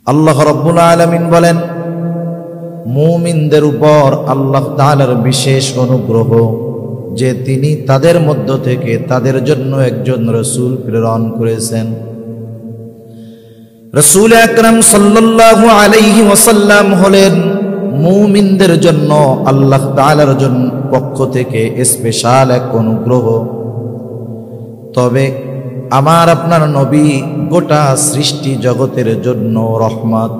আল্লাহ রাব্বুল আলামিন বলেন, মুমিনদের উপর আল্লাহ তাআলার বিশেষ অনুগ্রহ যে তিনি তাদের মধ্য থেকে তাদের জন্য একজন রাসূল প্রেরণ করেছেন। রাসূল আকরাম সাল্লাল্লাহু আলাইহি ওয়াসাল্লাম হলেন মুমিনদের জন্য আল্লাহ তাআলার পক্ষ থেকে স্পেশাল এক অনুগ্রহ। তবে আমার আপনার নবী গোটা সৃষ্টি জগতের জন্য রহমত।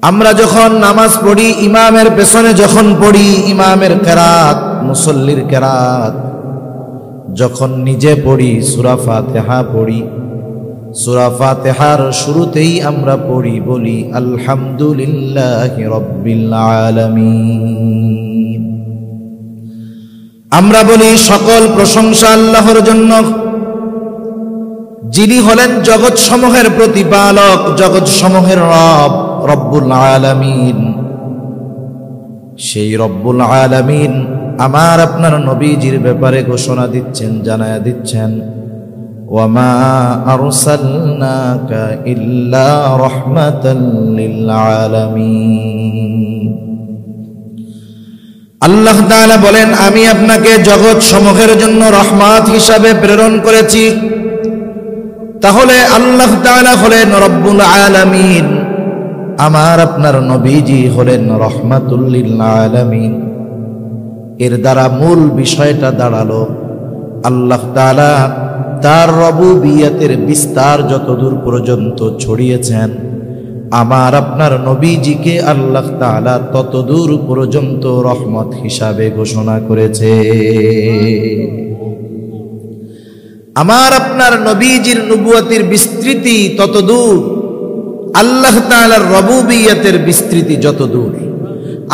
আমরা যখন নামাজ পড়ি, ইমামের পেছনে যখন পড়ি, ইমামের কেরাত, মুসল্লির কেরাত, যখন নিজে পড়ি, সূরা ফাতিহা পড়ি, সূরা ফাতিহার শুরুতেই আমরা পড়ি, বলি আলহামদুলিল্লাহি রাব্বিল আলামিন। আমরা বলি সকল প্রশংসা আল্লাহর জন্য, যিনি হলেন জগৎ সমূহের প্রতিপালক, জগৎ সমূহের রব, রব্বুল আলামিন। সেই রব্বুল আলামিন আমার আপনার নবীজির ব্যাপারে ঘোষণা দিচ্ছেন, জানায়া দিচ্ছেন, ওয়ামা আরসালনাকা ইল্লা রাহমাতাল লিল আলামিন। আল্লাহ তাআলা বলেন, আমি আপনাকে জগৎ সমূহের জন্য রহমত হিসাবে প্রেরণ করেছি। তাহলে আল্লাহ তাআলা হলেন রব্বুল আলামিন, আমার আপনার নবীজি হলেন রহমাতুল লিল আলামিন। এর দ্বারা মূল বিষয়টা দাঁড়ালো, আল্লাহ তাআলা তার রবুবিয়তের বিস্তার যতদূর পর্যন্ত ছড়িয়েছেন, আমার আপনার নবীজিকে আল্লাহ তাআলা ততদূর পর্যন্ত রহমত হিসাবে ঘোষণা করেছে। আমার আপনার নবীজির নবুয়তের বিস্তৃতি ততদূর, আল্লাহ তাআলার রবুবিয়তের বিস্তৃতি যতদূর।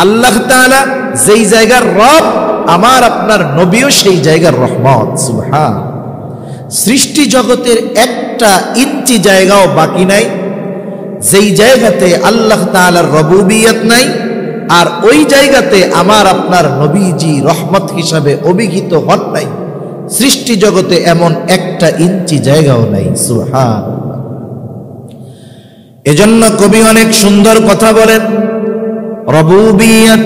আল্লাহ তাআলা যেই জায়গার রব, আমার আপনার নবীও সেই জায়গার রহমত। সুবহান। সৃষ্টি জগতের একটা ইঞ্চি জায়গাও বাকি নাই যেই জায়গাতে আল্লাহ তাআলার রবুবিয়ত নাই, আর ওই জায়গাতে আমার আপনার নবীজি রহমত হিসাবে অভিহিত হন নাই। সৃষ্টি জগতে এমন একটা ইঞ্চি জায়গাও নাই। সুবহান। এজন্য কবি অনেক সুন্দর কথা বলেন, রবুবিয়ত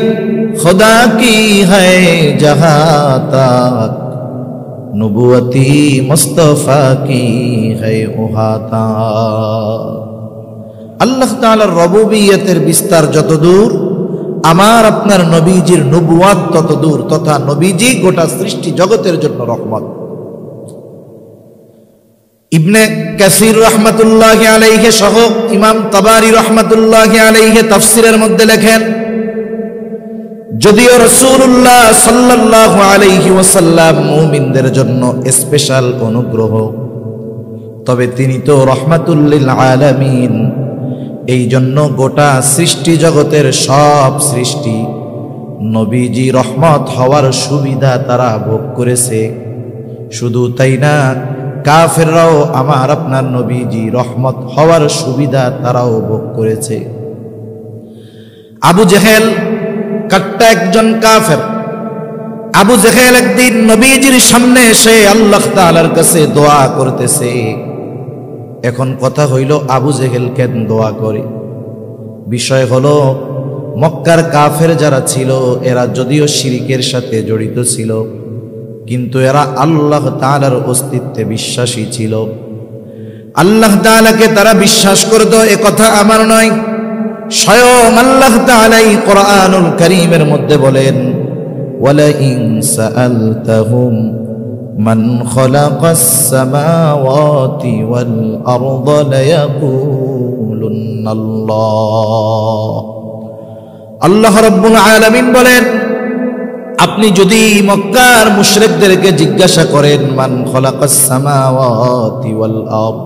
খুদা কি হ্যায় জাহাঁ তাক, নবুয়তি মুস্তাফা কি হ্যায় ওহা তাক। আল্লাহ তাআলার রবুবিয়তের বিস্তার যতদূর, আমার আপনার নবীজির নবুয়াত ততদূর, তথা নবীজি গোটা সৃষ্টি জগতের জন্য রহমত। ইবনে কাসির রহমাতুল্লাহি আলাইহি সহ ইমাম তাবারি রহমাতুল্লাহি আলাইহি তাফসীরের মধ্যে লেখেন, যদিও রাসূলুল্লাহ সাল্লাল্লাহু আলাইহি ওয়াসাল্লাম মুমিনদের জন্য স্পেশাল অনুগ্রহ, তবে তিনি তো রহমাতুল লিল আলামিন। এই জন্য গোটা সৃষ্টি জগতের সব সৃষ্টি নবীজি রহমত হওয়ার সুবিধা তারা ভোগ করেছে। শুধু তাই না, কাফেররাও আমার আপনার নবীজি রহমত হওয়ার সুবিধা তারাও ভোগ করেছে। আবু জেহেল কাট্টা একজন কাফের। আবু জেহেল একদিন নবীজির সামনে এসে আল্লাহ তাআলার কাছে দোয়া করতেছে। এখন কথা হইল, আবু জেহেল কেন দোয়া করে? বিষয় হলো, মক্কার কাফের যারা ছিল, এরা যদিও শিরকের সাথে জড়িত ছিল, কিন্তু এরা আল্লাহ তাআলার অস্তিত্বে বিশ্বাসী ছিল। আল্লাহ তাআলাকে তারা বিশ্বাস করত, এ কথা আমার নয়, স্বয়ং আল্লাহ তাআলাই কোরআনুল কারীমের মধ্যে বলেন, ওয়ালা ইন সাআলতাহুম মান খালাকাস সামাওয়াতি ওয়াল আরদা লায়াকুলুন্নাল্লাহ। আল্লাহ রাব্বুল আলামিন বলেন, আপনি যদি মক্কার মুশরিকদেরকে জিজ্ঞাসা করেন, মান খালাকাস সামাওয়াতি ওয়াল আরদ,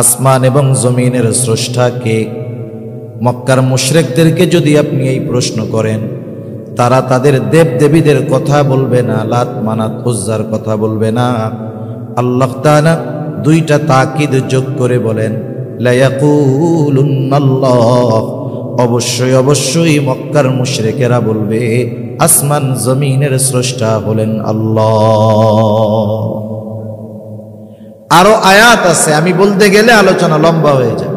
আসমান এবং জমিনের স্রষ্টা কে? মক্কার মুশরিকদেরকে যদি আপনি এই প্রশ্ন করেন, তারা তাদের দেব দেবীদের কথা বলবে না, লাত মানাত উজ্জার কথা বলবে না। আল্লাহ তাআলা দুইটা তাকিদ যোগ করে বলেন, লায়াকুলুন্নাল্লাহ, অবশ্যই অবশ্যই মক্কার মুশরিকেরা বলবে আসমান জমিনের স্রষ্টা হলেন আল্লাহ। আরো আয়াত আছে, আমি বলতে গেলে আলোচনা লম্বা হয়ে যায়।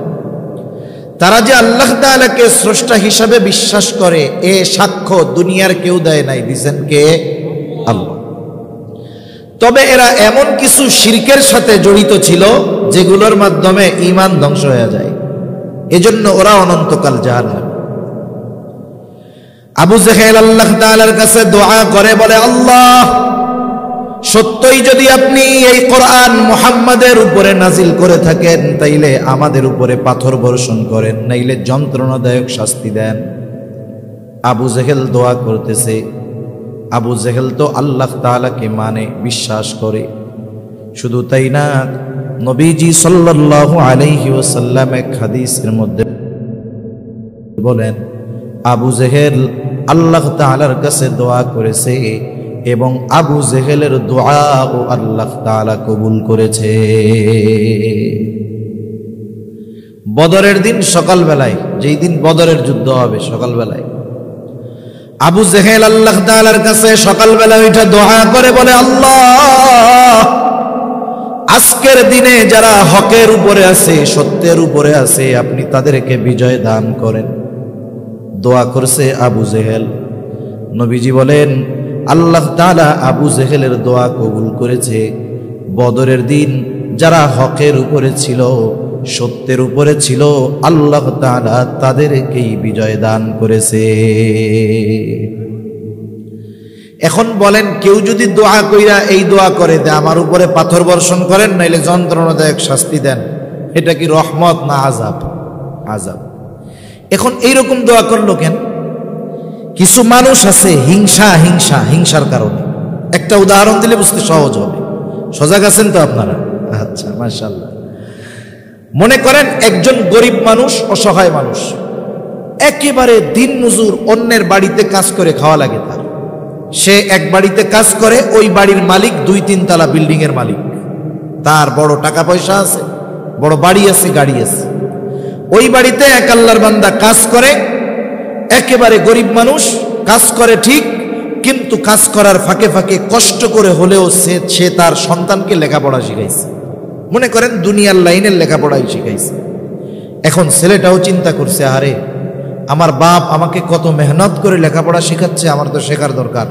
তারা যে আল্লাহ তাআলাকে স্রষ্টা হিসাবে বিশ্বাস করে এ সাক্ষ্য দুনিয়ার কেউ দেয় নাই, দিয়েছেন কে? আল্লাহ। তবে এরা এমন কিছু শিরকের সাথে জড়িত ছিল যেগুলোর মাধ্যমে ঈমান ধ্বংস হয়ে যায়, এজন্য ওরা অনন্তকাল জাহান্নামে। আবু জেহেল আল্লাহ তাআলার কাছে দোয়া করে, বলে আল্লাহ, সত্যই যদি আপনি এই কোরআন মুহাম্মাদের উপরে নাজিল করে থাকেন তাইলে আমাদের উপরে পাথর বর্ষণ করেন, নাইলে যন্ত্রণাদায়ক শাস্তি দেন। আবু জেহেল দোয়া করতেছে। আবু জেহেল তো আল্লাহ তাআলাকে মানে, বিশ্বাস করে। শুধু তাই না, নবীজি সাল্লাল্লাহু আলাইহি ওয়াসাল্লাম এক হাদিসের মধ্যে বলেন, আবু জেহেল আল্লাহ তাআলার কাছে দোয়া করেছে এবং আবু জেহেলের দোয়া ও আল্লাহ তাআলা কবুল করেছে। বদরের দিন সকালবেলায়, যেই দিন বদরের যুদ্ধ হবে, সকালবেলায় আবু জেহেল আল্লাহ তাআলার কাছে সকালবেলা উঠে দোয়া করে, বলে আল্লাহ, আজকের দিনে যারা হকের উপরে আছে, সত্যের উপরে আছে, আপনি তাদেরকে বিজয় দান করেন। দোয়া করছে আবু জেহেল। নবীজি বলেন আল্লাহ তাআলা আবু জেহেলের দোয়া কবুল করেছে। বদরের দিন যারা হকের উপরে ছিল, সত্যের উপরে ছিল, আল্লাহ তাআলা তাদেরকেই বিজয় দান করেছে। এখন বলেন, কেউ যদি দোয়া কইরা এই দোয়া করে যে আমার উপরে পাথর বর্ষণ করেন, নাইলে যন্ত্রণাদায়ক শাস্তি দেন, এটা কি রহমত না আযাব? আযাব। এখন এইরকম দোয়া করলো কেন? কিছু মানুষ আছে হিংসার কারণে। একটা উদাহরণ দিলে বুঝতে সহজ হবে। সজাগ আছেন তো আপনারা? আচ্ছা, মাশাআল্লাহ। মনে করেন একজন গরিব মানুষ, অসহায় মানুষ, একেবারে দিন মজুর, অন্যের বাড়িতে কাজ করে খাওয়া লাগে তার। সে এক বাড়িতে কাজ করে, ওই বাড়ির মালিক 2-3 তলা বিল্ডিং এর মালিক, তার বড় টাকা পয়সা আছে, বড় বাড়ি আছে, গাড়ি আছে। ওই বাড়িতে এক আল্লাহর বান্দা কাজ করে, একেবারে গরিব মানুষ, কাজ করে ঠিক, কিন্তু কাজ করার ফাঁকে ফাঁকে কষ্ট করে হলেও সে তার সন্তানকে লেখাপড়া শিখাইছে। মনে করেন দুনিয়ার লাইনের লেখাপড়াই শিখাইছে। এখন ছেলেটাও চিন্তা করছে, আরে আমার বাপ আমাকে কত মেহনত করে লেখাপড়া শেখাচ্ছে, আমার তো শেখার দরকার।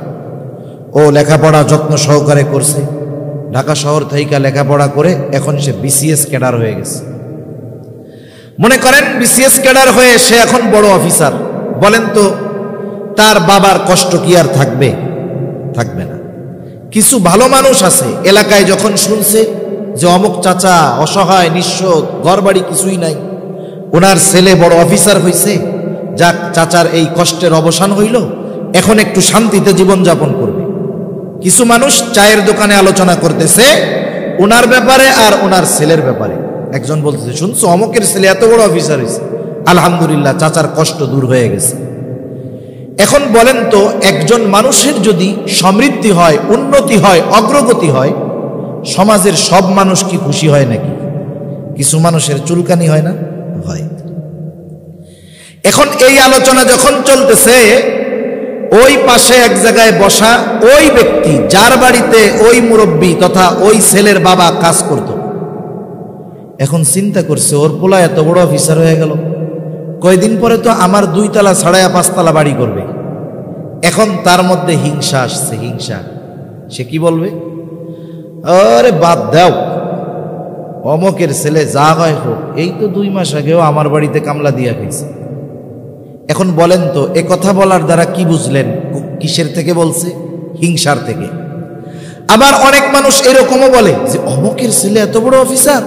ও লেখাপড়া যত্ন সহকারে করছে, ঢাকা শহর থেকে লেখাপড়া করে এখন সে বিসিএস ক্যাডার হয়ে গেছে। মনে করেন বিসিএস ক্যাডার হয়ে সে এখন বড় অফিসার। বলেন তো তার বাবার কষ্ট কি আর থাকবে? থাকবে না। কিছু ভালো মানুষ আছে, এলাকায় যখন শুনছে যে অমুক চাচা অসহায়, নিঃস্ব, ঘর বাড়ি কিছুই নাই, ওনার ছেলে বড় অফিসার হয়েছে, যাক চাচার এই কষ্টের অবসান হইল, এখন একটু শান্তিতে জীবনযাপন করবে। কিছু মানুষ চায়ের দোকানে আলোচনা করতেছে ওনার ব্যাপারে আর ওনার ছেলের ব্যাপারে। একজন বলতেছে, শুনছো অমুকের ছেলে এত বড় অফিসার হয়েছে, আলহামদুলিল্লাহ, চাচার কষ্ট দূর হয়ে গেছে। এখন বলেন তো, একজন মানুষের যদি সমৃদ্ধি হয়, উন্নতি হয়, অগ্রগতি হয়, সমাজের সব মানুষ কি খুশি হয় নাকি? কিছু মানুষের চুলকানি হয় না? হয়। এখন এই আলোচনা যখন চলতেছে, ওই পাশে এক জায়গায় বসা ওই ব্যক্তি, যার বাড়িতে ওই মুরব্বী তথা ওই ছেলের বাবা কাজ করত, এখন চিন্তা করছে ওর পোলা এত বড় অফিসার হয়ে গেল, কয়দিন পরে তো আমার 2 তলা ছাড়াইয়া 5 তলা বাড়ি করবে। এখন তার মধ্যে হিংসা আসছে, হিংসা। সে কি বলবে? আরে বাদ দাও, অমকের ছেলে যা হয় হোক, এই তো 2 মাস আগেও আমার বাড়িতে কামলা দিয়া খাইছে। এখন বলেন তো, এ কথা বলার দ্বারা কি বুঝলেন? কিসের থেকে বলছে? হিংসার থেকে। আবার অনেক মানুষ এরকমও বলে যে অমকের ছেলে এত বড় অফিসার,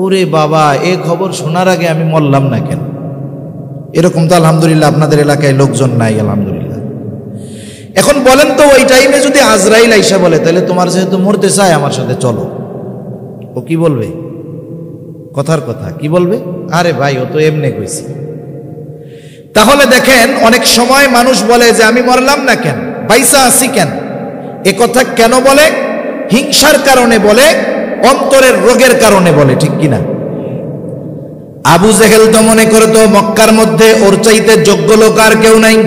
ওরে বাবা, এ খবর শোনার আগে আমি মরলাম না কেন? এরকম তো আলহামদুলিল্লাহ আপনাদের এলাকায় লোকজন নাই, আলহামদুলিল্লাহ। এখন বলেন তো, ওই টাইমে যদি আজরাইল আইসা বলে, তাহলে তোমার যেহেতু মরতে চায় আমার সাথে চলো, ও কি বলবে? কথার কথা কি বলবে? আরে ভাই, ও তো এমনি কইছে। তাহলে দেখেন, অনেক সময় মানুষ বলে যে আমি মরলাম না কেন, বাইসা আছি কেন? এ কথা কেন বলে? হিংসার কারণে বলে, অন্তরের রোগের কারণে বলে, ঠিক কিনা? আবু জেহেল তো মনে করতো মক্কার মধ্যে ওর চাইতে যোগ্য লোক আর কেউ নাই,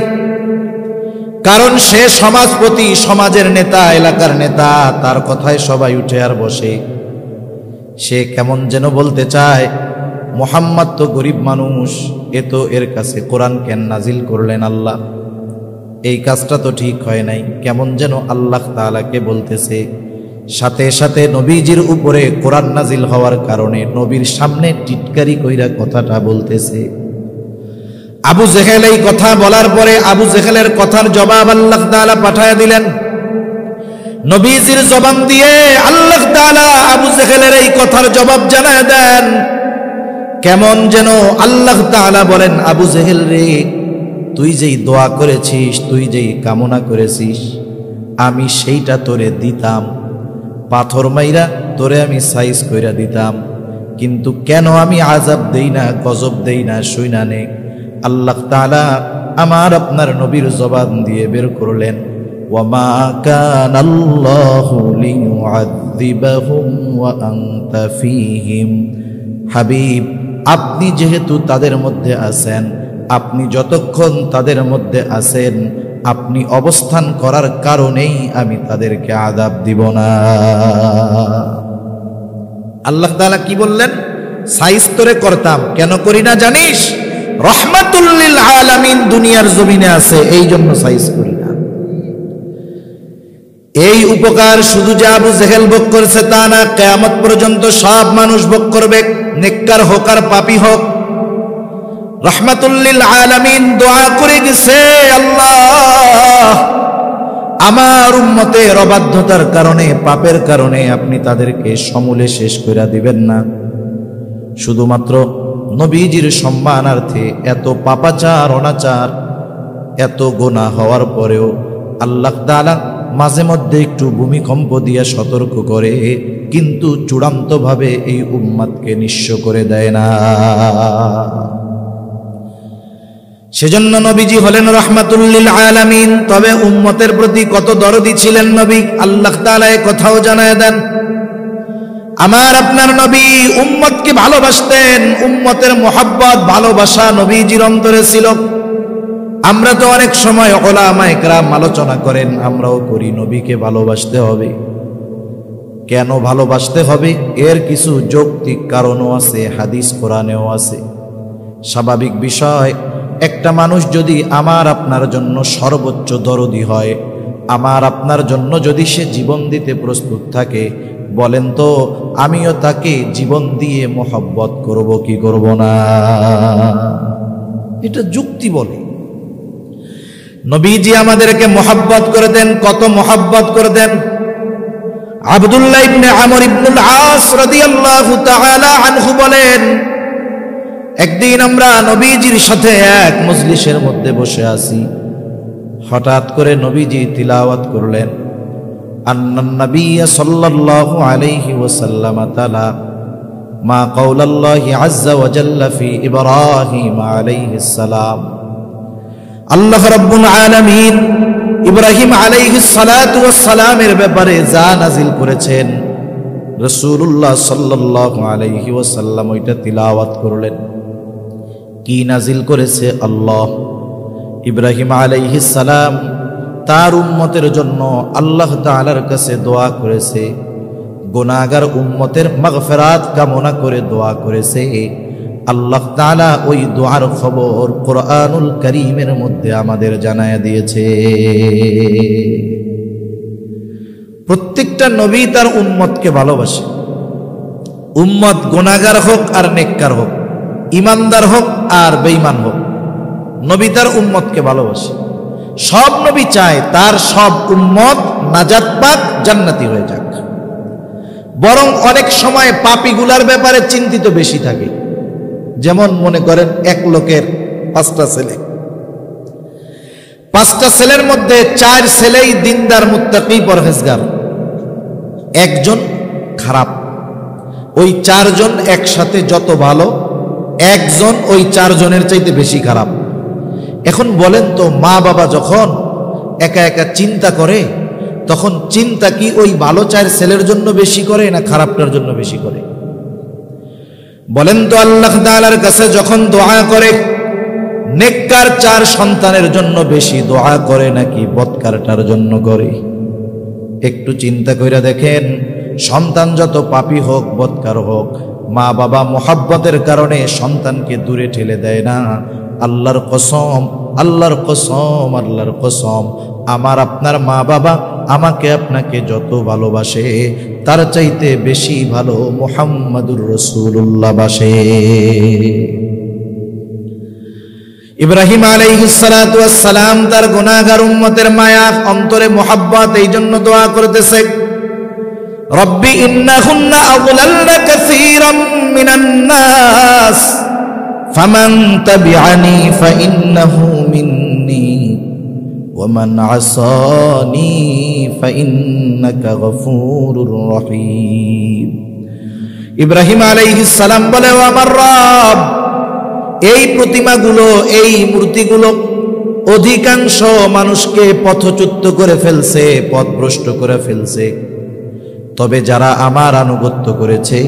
কারণ সে সমাজপতি, সমাজের নেতা, এলাকার নেতা, তার কথায় সবাই উঠে আর বসে। সে কেমন যেন বলতে চায় মুহাম্মদ তো গরিব মানুষ, এ তো এর কাছে কোরআন কেন নাজিল করলেন আল্লাহ? এই কাজটা তো ঠিক হয় নাই। কেমন যেন আল্লাহ তাআলাকে বলতেছে, সাথে সাথে নবীজির উপরে কোরআন নাজিল হওয়ার কারণে নবীর সামনে টিটকারি কইরা কথাটা বলতেছে। আবু জেহেল এই কথা বলার পরে আবু জেহেলের কথার জবাব আল্লাহ তাআলা পাঠায়া দিলেন। নবীজির জবান দিয়ে আল্লাহ তাআলা আবু জেহেলের এই কথার জবাব জানায় দেন। কেমন যেন আল্লাহ তাআলা বলেন, আবু জেহেল রে, তুই যেই দোয়া করেছিস, তুই যেই কামনা করেছিস, আমি সেইটা তোরে দিতাম, পাথর মাইরা তোরে আমি সাইজ কইরা দিতাম, কিন্তু কেন আমি আযাব দেই না, গজব দেই না, শুইনা নে। আল্লাহ তাআলা আমার আপনার নবীর জবান দিয়ে বের করলেন, ওয়ামা কানাল্লাহু লিয়ুআযযিবাহুম ওয়া আনতা ফীহিম। হাবিব, আপনি যেহেতু তাদের মধ্যে আছেন, আপনি যতক্ষণ তাদের মধ্যে আছেন, আপনি অবস্থান করার কারণেই আমি তাদেরকে আযাব দিব না। আল্লাহ তাআলা কি বললেন? সাইজ তোরে করতাম, কেন করি না জানিস? রহমাতুল লিল আলামিন দুনিয়ার জমিনে আছে, এই জন্য সাইজ করি না। এই উপকার শুধু যে আবু জেহেল ভোগ করেছে তা না, কিয়ামত পর্যন্ত সব মানুষ ভোগ করবে, নেককার হোক আর পাপী হোক। রহমাতুল লিল আলামিন দোয়া করে গেছে, আল্লাহ আমার উম্মতের অবাধ্যতার কারণে, পাপের কারণে আপনি তাদেরকে সমূলে শেষ করে দিবেন না। শুধুমাত্র নবীজির সম্মানার্থে এত পাপাচার, অনাচার, এত গুনাহ হওয়ার পরেও আল্লাহ তাআলা মাঝে মধ্যে একটু ভূমিকম্প দিয়ে সতর্ক করে, কিন্তু চূড়ান্তভাবে এই উম্মতকে নিঃস্ব করে দেয় না। সেজন্য নবীজি হলেন রাহমাতুল লিল আলামিন। তবে উম্মতের প্রতি কত দরদি ছিলেন নবী, আল্লাহ তাআলা এই কথাও জানায় দেন। আমার আপনার নবী উম্মতকে ভালোবাসতেন, উম্মতের মোহাব্বত, ভালোবাসা নবীজির অন্তরে ছিল। আমরা তো অনেক সময় উলামায়ে কেরাম আলোচনা করেন, আমরাও করি নবীকে ভালোবাসতে হবে। কেন ভালোবাসতে হবে? এর কিছু যৌক্তিক কারণও আছে, হাদিস কোরআনেও আছে। স্বাভাবিক বিষয়, একটা মানুষ যদি আমার আপনার জন্য সর্বোচ্চ দরদি হয়, আমার আপনার জন্য যদি সে জীবন দিতে প্রস্তুত থাকে, বলেন তো আমিও তাকে জীবন দিয়ে মোহাব্বত করব কি করব না? এটা যুক্তি বলে। নবীজি আমাদেরকে মোহাব্বত করে দেন, কত মোহাব্বত করে দেন। আব্দুল্লাহ ইবনে আমর ইবনুল আস রাদিয়াল্লাহু তাআলা আনহু বলেন, একদিন আমরা নবীজির সাথে এক মজলিসের মধ্যে বসে আছি, হঠাৎ করে নবীজি তিলাওয়াত করলেন, আন্নান নবী সাল্লাল্লাহু আলাইহি ওয়াসাল্লাম তাআলা মা কাওলাল্লাহি আযজা ওয়া জাল্লা ফি ইব্রাহিম আলাইহিস সালাম। আল্লাহ রাব্বুল আলামিন ইব্রাহিম আলাইহিস সালাতু ওয়াস সালামের ব্যাপারে যা নাজিল করেছেন, রাসূলুল্লাহ সাল্লাল্লাহু আলাইহি ওয়াসাল্লাম ওইটা তিলাওয়াত করলেন। কি নাজিল করেছে? আল্লাহ ইব্রাহিম আলাইহিস সালাম তার উম্মতের জন্য আল্লাহ তাআলার কাছে দোয়া করেছে, গুনাহগার উম্মতের মাগফিরাত কামনা করে দোয়া করেছে। আল্লাহ তাআলা ওই দোয়ার খবর কোরআনুল কারীমের মধ্যে আমাদের জানায়া দিয়েছে। প্রত্যেকটা নবী তার উম্মতকে ভালোবাসে। উম্মত গুনাহগার হোক আর নেককার হোক, ইমানদার হোক আর বেঈমান হোক, নবী তার উম্মতকে ভালোবাসে। সব নবী চায় তার সব উম্মত নাজাত পাক, জান্নাতি হয়ে যাক। বরং অনেক সময় পাপীগুলার ব্যাপারে চিন্তিত বেশি থাকে। যেমন মনে করেন এক লোকের 5টা ছেলে, 5টা ছেলের মধ্যে 4 ছেলেই দিনদার, মুত্তাকি, পরহেজগার, একজন খারাপ। ওই 4 জন একসাথে যত ভালো, একজন ওই 4 জনের চাইতে বেশি খারাপ। এখন বলেন তো, মা বাবা যখন একা একা চিন্তা করে, তখন চিন্তা কি ওই ভালো 4 ছেলের জন্য বেশি করে না খারাপটার জন্য বেশি করে? বলেন তো, আল্লাহ তাআলার কাছে যখন দোয়া করে, নেককার 4 সন্তানের জন্য বেশি দোয়া করে নাকি বদকারটার জন্য করে? একটু চিন্তা কইরা দেখেন, সন্তান যত পাপী হোক, বদকার হোক, মা বাবা মোহাব্বতের কারণে সন্তানকে দূরে ঠেলে দেয় না। আল্লাহর কসম, আল্লাহর কসম, আল্লাহর কসম, আমার আপনার মা বাবা আমাকে আপনাকে যত ভালোবাসে তার চাইতে বেশি ভালো মুহাম্মাদুর রাসূলুল্লাহ বাসে। ইব্রাহিম আলাইহিস সালাতু ওয়াস সালাম তার গুনাহগার উম্মতের মায়া অন্তরে মোহাব্বত, এই জন্য দোয়া করতেছে, রব্বি ইন্নাহুন্না আযলালনা কাসীরাম মিনান নাস ফামান তাবিআনি ফাইন্নাহু মিন্নি ওয়া মান আসানি ফাইন্নাকা গফুরুর রহিম। ইব্রাহিম আলাইহিস সালাম বলে, ও আমার রব, এই প্রতিমাগুলো, এই মূর্তিগুলো অধিকাংশ মানুষকে পথচ্যুত করে ফেলছে, পথভ্রষ্ট করে ফেলছে। তবে যারা আমার আনুগত্য করেছে,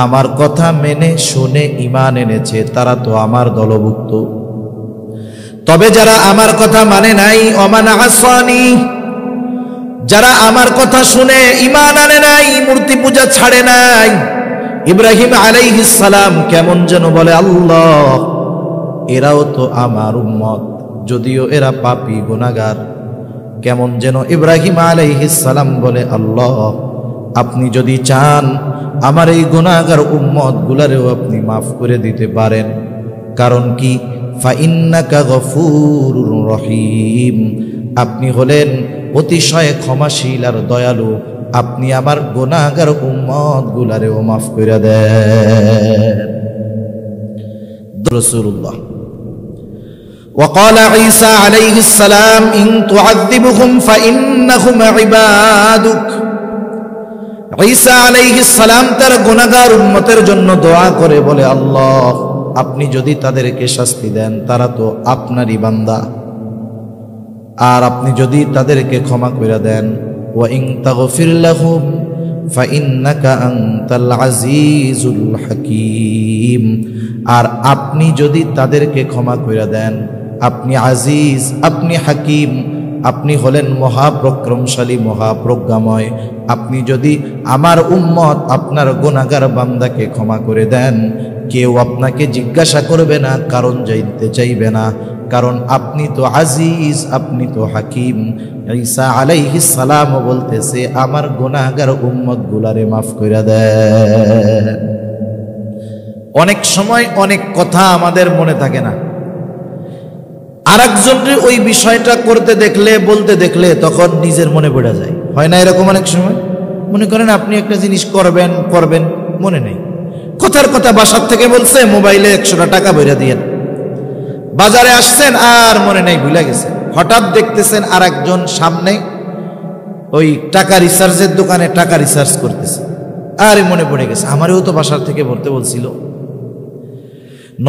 আমার কথা মেনে শুনে ঈমান এনেছে, তারা তো আমার দলভুক্ত। তবে যারা আমার কথা মানে নাই, ওমান আসানি, যারা আমার কথা শুনে ঈমান আনে নাই, মূর্তি পূজা ছাড়ে নাই, ইব্রাহিম আলাইহিস সালাম কেমন যেন বলে, আল্লাহ এরাও তো আমার উম্মত, যদিও এরা পাপী গুনাহগার। কেমন যেন ইব্রাহিম আলাইহিস সালাম বলে, আল্লাহ আপনি যদি চান আমার এই গুনাহগার উম্মত গুলারেও আপনি মাফ করে দিতে পারেন। কারণ কি? ফাইন্নাকা গফুরুর রহিম, আপনি হলেন অতিশয় ক্ষমাশীল আর দয়ালু, আপনি আমার গুনাহগার উম্মত গুলারেও মাফ করে দেন। রাসূলুল্লাহ وقال عيسى عليه السلام إن تعذبهم فإنهم عبادك। ঈসা আলাইহিস সালাম তার গুনাহগার উম্মতের জন্য দোয়া করে বলে, আল্লাহ আপনি যদি তাদেরকে শাস্তি দেন তারা তো আপনারই বান্দা, আর আপনি যদি তাদেরকে ক্ষমা করে দেন, ওয়া ইন তাগফির লাহুম ফাইন্নাকা আনতাল আজিজুল হাকীম, আর আপনি যদি তাদেরকে ক্ষমা করে দেন, আপনি আজিজ, আপনি হাকিম, আপনি হলেন মহাপ্রক্রমশালী, মহাপ্রজ্ঞাময়। আপনি যদি আমার উম্মত আপনার গুনাহগার বান্দাকে ক্ষমা করে দেন, কেউ আপনাকে জিজ্ঞাসা করবে না, কারণ জানতে চাইবে না, কারণ আপনি তো আজিজ, আপনি তো হাকিম। ঈসা আলাইহিস সালাম বলতেছে, আমার গুনাহগার উম্মত গুলারে মাফ করে দেন। অনেক সময় অনেক কথা আমাদের মনে থাকে না, আরেকজনের ওই বিষয়টা করতে দেখলে, বলতে দেখলে তখন নিজের মনে পড়ে যায়, হয় না এরকম? অনেক সময় মনে করেন আপনি একটা জিনিস করবেন, মনে নেই, কথার কথা বাসার থেকে বলছে, মোবাইলে 100 টাকা বইরা দিয়েন, বাজারে আসছেন আর মনে নেই, ভুলে গেছে। হঠাৎ দেখতেছেন আর একজন সামনে ওই টাকা রিসার্চের দোকানে টাকা রিসার্চ করতেছে, আরে মনে পড়ে গেছে, আমারও তো বাসার থেকে বলতে বলছিল।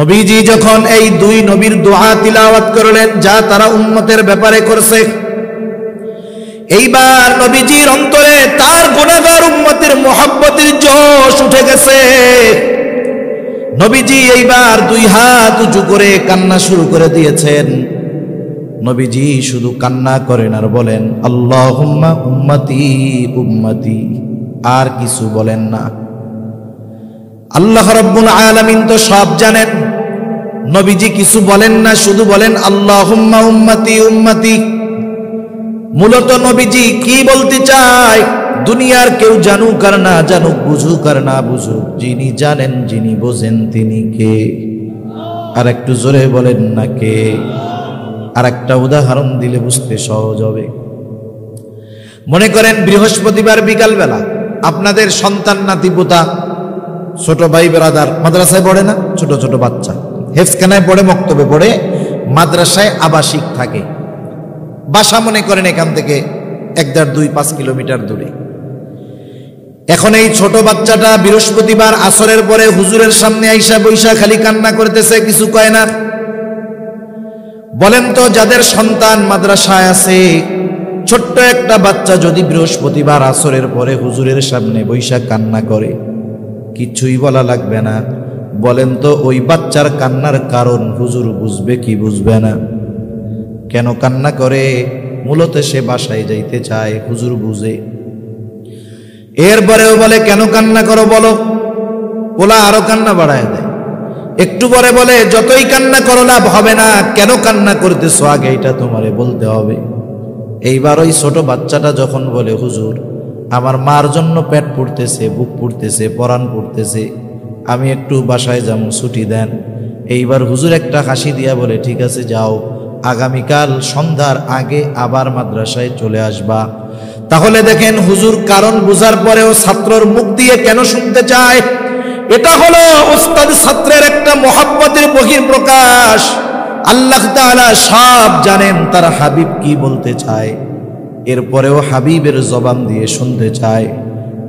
নবীজি যখন এই দুই নবীর দোয়া তিলাওয়াত করলেন, যা তারা উম্মতের ব্যাপারে করছে, এইবার নবীজির অন্তরে তার গুনাহগার উম্মতের মুহাব্বতের জোশ উঠে গেছে। নবীজি এইবার দুই হাত উঁচু করে কান্না শুরু করে দিয়েছেন। নবীজি শুধু কান্না করেন আর বলেন, আল্লাহুম্মা উম্মতি উম্মতি, আর কিছু বলেন না। আল্লাহ রাব্বুল আলামিন তো সব জানেন, নবীজি কিছু বলেন না, শুধু বলেন আল্লাহুম্মা উম্মতি উম্মতি। মূলত নবীজি কি বলতে চায়, দুনিয়ার কেউ জানুক আর না জানুক, বুঝুক আর না বুঝুক, যিনি জানেন, যিনি বোঝেন তিনি কে? আর একটু জোরে বলেন না কে? আর একটা উদাহরণ দিলে বুঝতে সহজ হবে। মনে করেন বৃহস্পতিবার বিকালবেলা আপনাদের সন্তান নাতিপুতা, ছোট ভাই বেরাদার মাদ্রাসায় পড়ে না, ছোট ছোট বাচ্চা হেফজখানায় পড়ে, মক্তবে পড়ে, মাদ্রাসায় আবাসিক থাকে, বাসা মনে করেন এখান থেকে 1, 2, 5 কিলোমিটার দূরে। এখন এই ছোট বাচ্চাটা বৃহস্পতিবার আসরের পরে হুজুরের সামনে আইসা বৈশা খালি কান্না করতেছে, কিছু কয় না। বলেন তো, যাদের সন্তান মাদ্রাসায় আছে, ছোট্ট একটা বাচ্চা যদি বৃহস্পতিবার আসরের পরে হুজুরের সামনে বৈশা কান্না করে, কিছুই বলা লাগবে না। বলেন তো, ওই বাচ্চার কান্নার কারণ হুজুর বুঝবে কি বুঝবে না? কেন কান্না করে? মূলত সে বাসায় যাইতে চায়, হুজুর বুঝে। এরপরেও বলে, কেন কান্না করো বলো? পোলা আরো কান্না বাড়ায় দেয়। একটু পরে বলে, যতই কান্না করো লাভ হবে না, কেন কান্না করতেছো আগে এটা তোমারে বলতে হবে। এইবার ওই ছোট বাচ্চাটা যখন বলে, হুজুর আমার মার জন্য পেট পুড়তেছে, বুক পুড়তেছে, পরাণ পুড়তেছে, আমি একটু বাসায় যাবো, ছুটি দেন। এইবার হুজুর একটা হাসি দিয়া বলে, ঠিক আছে যাও, আগামীকাল সন্ধ্যার আগে আবার মাদ্রাসায় চলে আসবা। তাহলে দেখেন হুজুর কারণ বুঝার পরেও ছাত্রর মুখ দিয়ে কেন শুনতে চায়। এটা হলো উস্তাদ ছাত্রের একটা মহব্বতের বহিঃপ্রকাশ। আল্লাহ তাআলা সব জানেন তার হাবিব কি বলতে চায়, এরপরেও হাবিবের জবান দিয়ে শুনতে চায়।